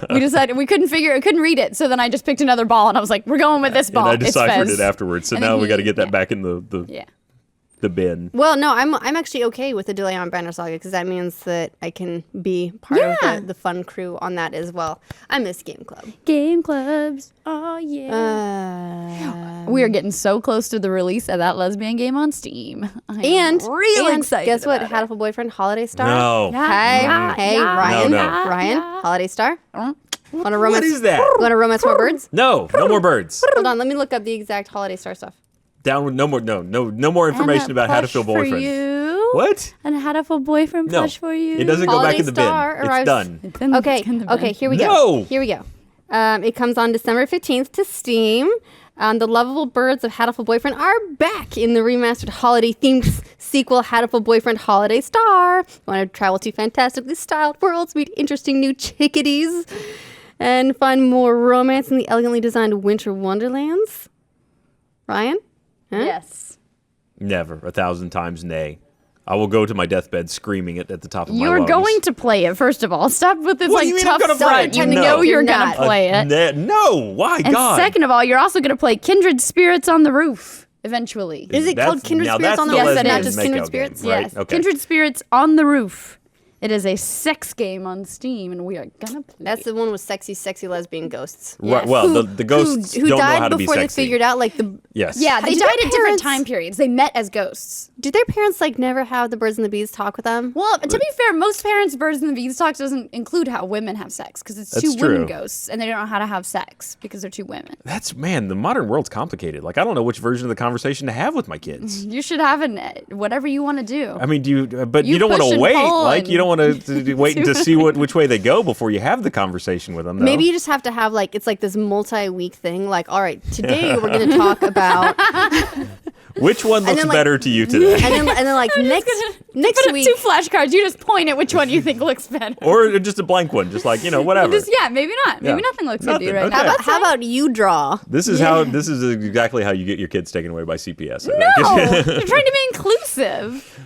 We decided we couldn't read it, so then I just picked another ball and I was like, we're going with this ball. And I deciphered it's Fez. it afterwards. So And now then we got to he- get that yeah. back in the. Yeah. the bin. Well, no, I'm actually okay with the delay on Banner Saga because that means that I can be part of the fun crew on that as well. I miss Game Club. Game clubs. Oh, yeah. We are getting so close to the release of that lesbian game on Steam. And really excited. Guess what? about it. Hatful Boyfriend Holiday Star. No. Hey, Ryan. No. Ryan, Holiday Star. Want a romance? What is that? Want to romance more birds? No more birds. Hold on, let me look up the exact Holiday Star stuff. Down with no more information about how to feel boyfriend. For you. What? And a Hatful Boyfriend No. plush for you. It doesn't go Holiday back in the Star bin. It's arrives- done. It's in the bin. Okay, here we No. go. Here we go. It comes on December 15th to Steam. The lovable birds of Hatful Boyfriend are back in the remastered holiday-themed sequel, Hatful Boyfriend Holiday Star. Want to travel to fantastically styled worlds, meet interesting new chickadees, and find more romance in the elegantly designed winter wonderlands? Ryan? Huh? Yes. Never. 1,000 times nay. I will go to my deathbed screaming it at the top of my You're lungs. going to play it, first of all. Stop with this What do you like mean I'm tough gonna play front. it? You No. know you're You're going not. to play it. No. Why? And God. second of all, you're also going to play Kindred Spirits on the Roof eventually. Is it called That's- Kindred now Spirits that's on the the Roof? lesbian Yes, it is. Just makeout Kindred game, Spirits? right? Yes. Okay. Kindred Spirits on the Roof. It is a sex game on Steam, and we are going to play That's the one with sexy lesbian ghosts. Right, well, the ghosts who don't know died how to be before sexy. they figured out like the. Yes. Yeah, they Did died their at different parents- time periods. They met as ghosts. Did their parents like never have the birds and the bees talk with them? Well, to be fair, most parents' Birds and the Beanstalk doesn't include how women have sex because it's That's two women true. ghosts, and they don't know how to have sex because they're two women. The modern world's complicated. Like, I don't know which version of the conversation to have with my kids. You should have whatever you want to do. I mean, but You you don't want push to and wait. pull Like, you don't and- want to wait to see which way they go before you have the conversation with them. Though. Maybe you just have to have like it's like this multi-week thing. Like, all right, today we're going to talk about, Which one looks then, like- better to you today? and then like next Put up week. two flashcards. You just point at which one you think looks better. Or just a blank one, just like, whatever. Maybe not. Maybe Yeah. nothing looks good to you Nothing, right okay. now. How about you draw? This is exactly how you get your kids taken away by CPS. I No, think. you're trying to be inclusive.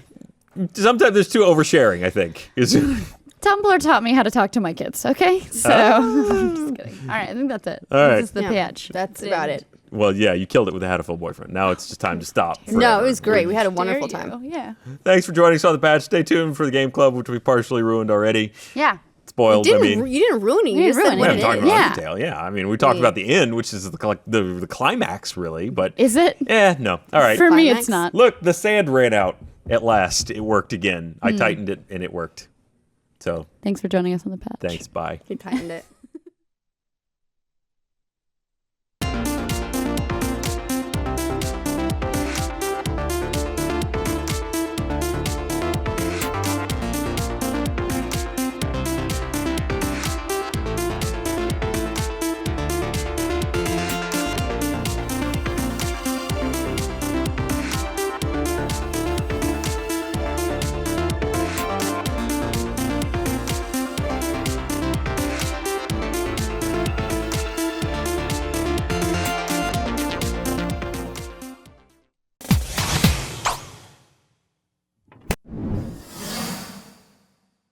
Sometimes there's too oversharing, I think. Tumblr taught me how to talk to my kids. Okay, so I'm just kidding. All right, I think that's it. All right. This is the Yeah, pitch. That's about it. Well, yeah, you killed it with a Hatful Boyfriend. Now it's just time to stop. No, forever. it was great. We had a Dare wonderful you. time. Yeah. Thanks for joining us on the patch. Stay tuned for the Game Club, which we partially ruined already. Yeah. Spoiled. You I mean, didn't ruin it. You didn't just said ruin we what haven't it talked is. about Yeah. the detail. Yeah, I mean, we talked Yeah. about the end, which is the climax, really. But Is it? no. All right. For me, Climax? it's not. Look, the sand ran out at last. It worked again. I tightened it, and it worked. So Thanks for joining us on the patch. thanks. Bye. He tightened it.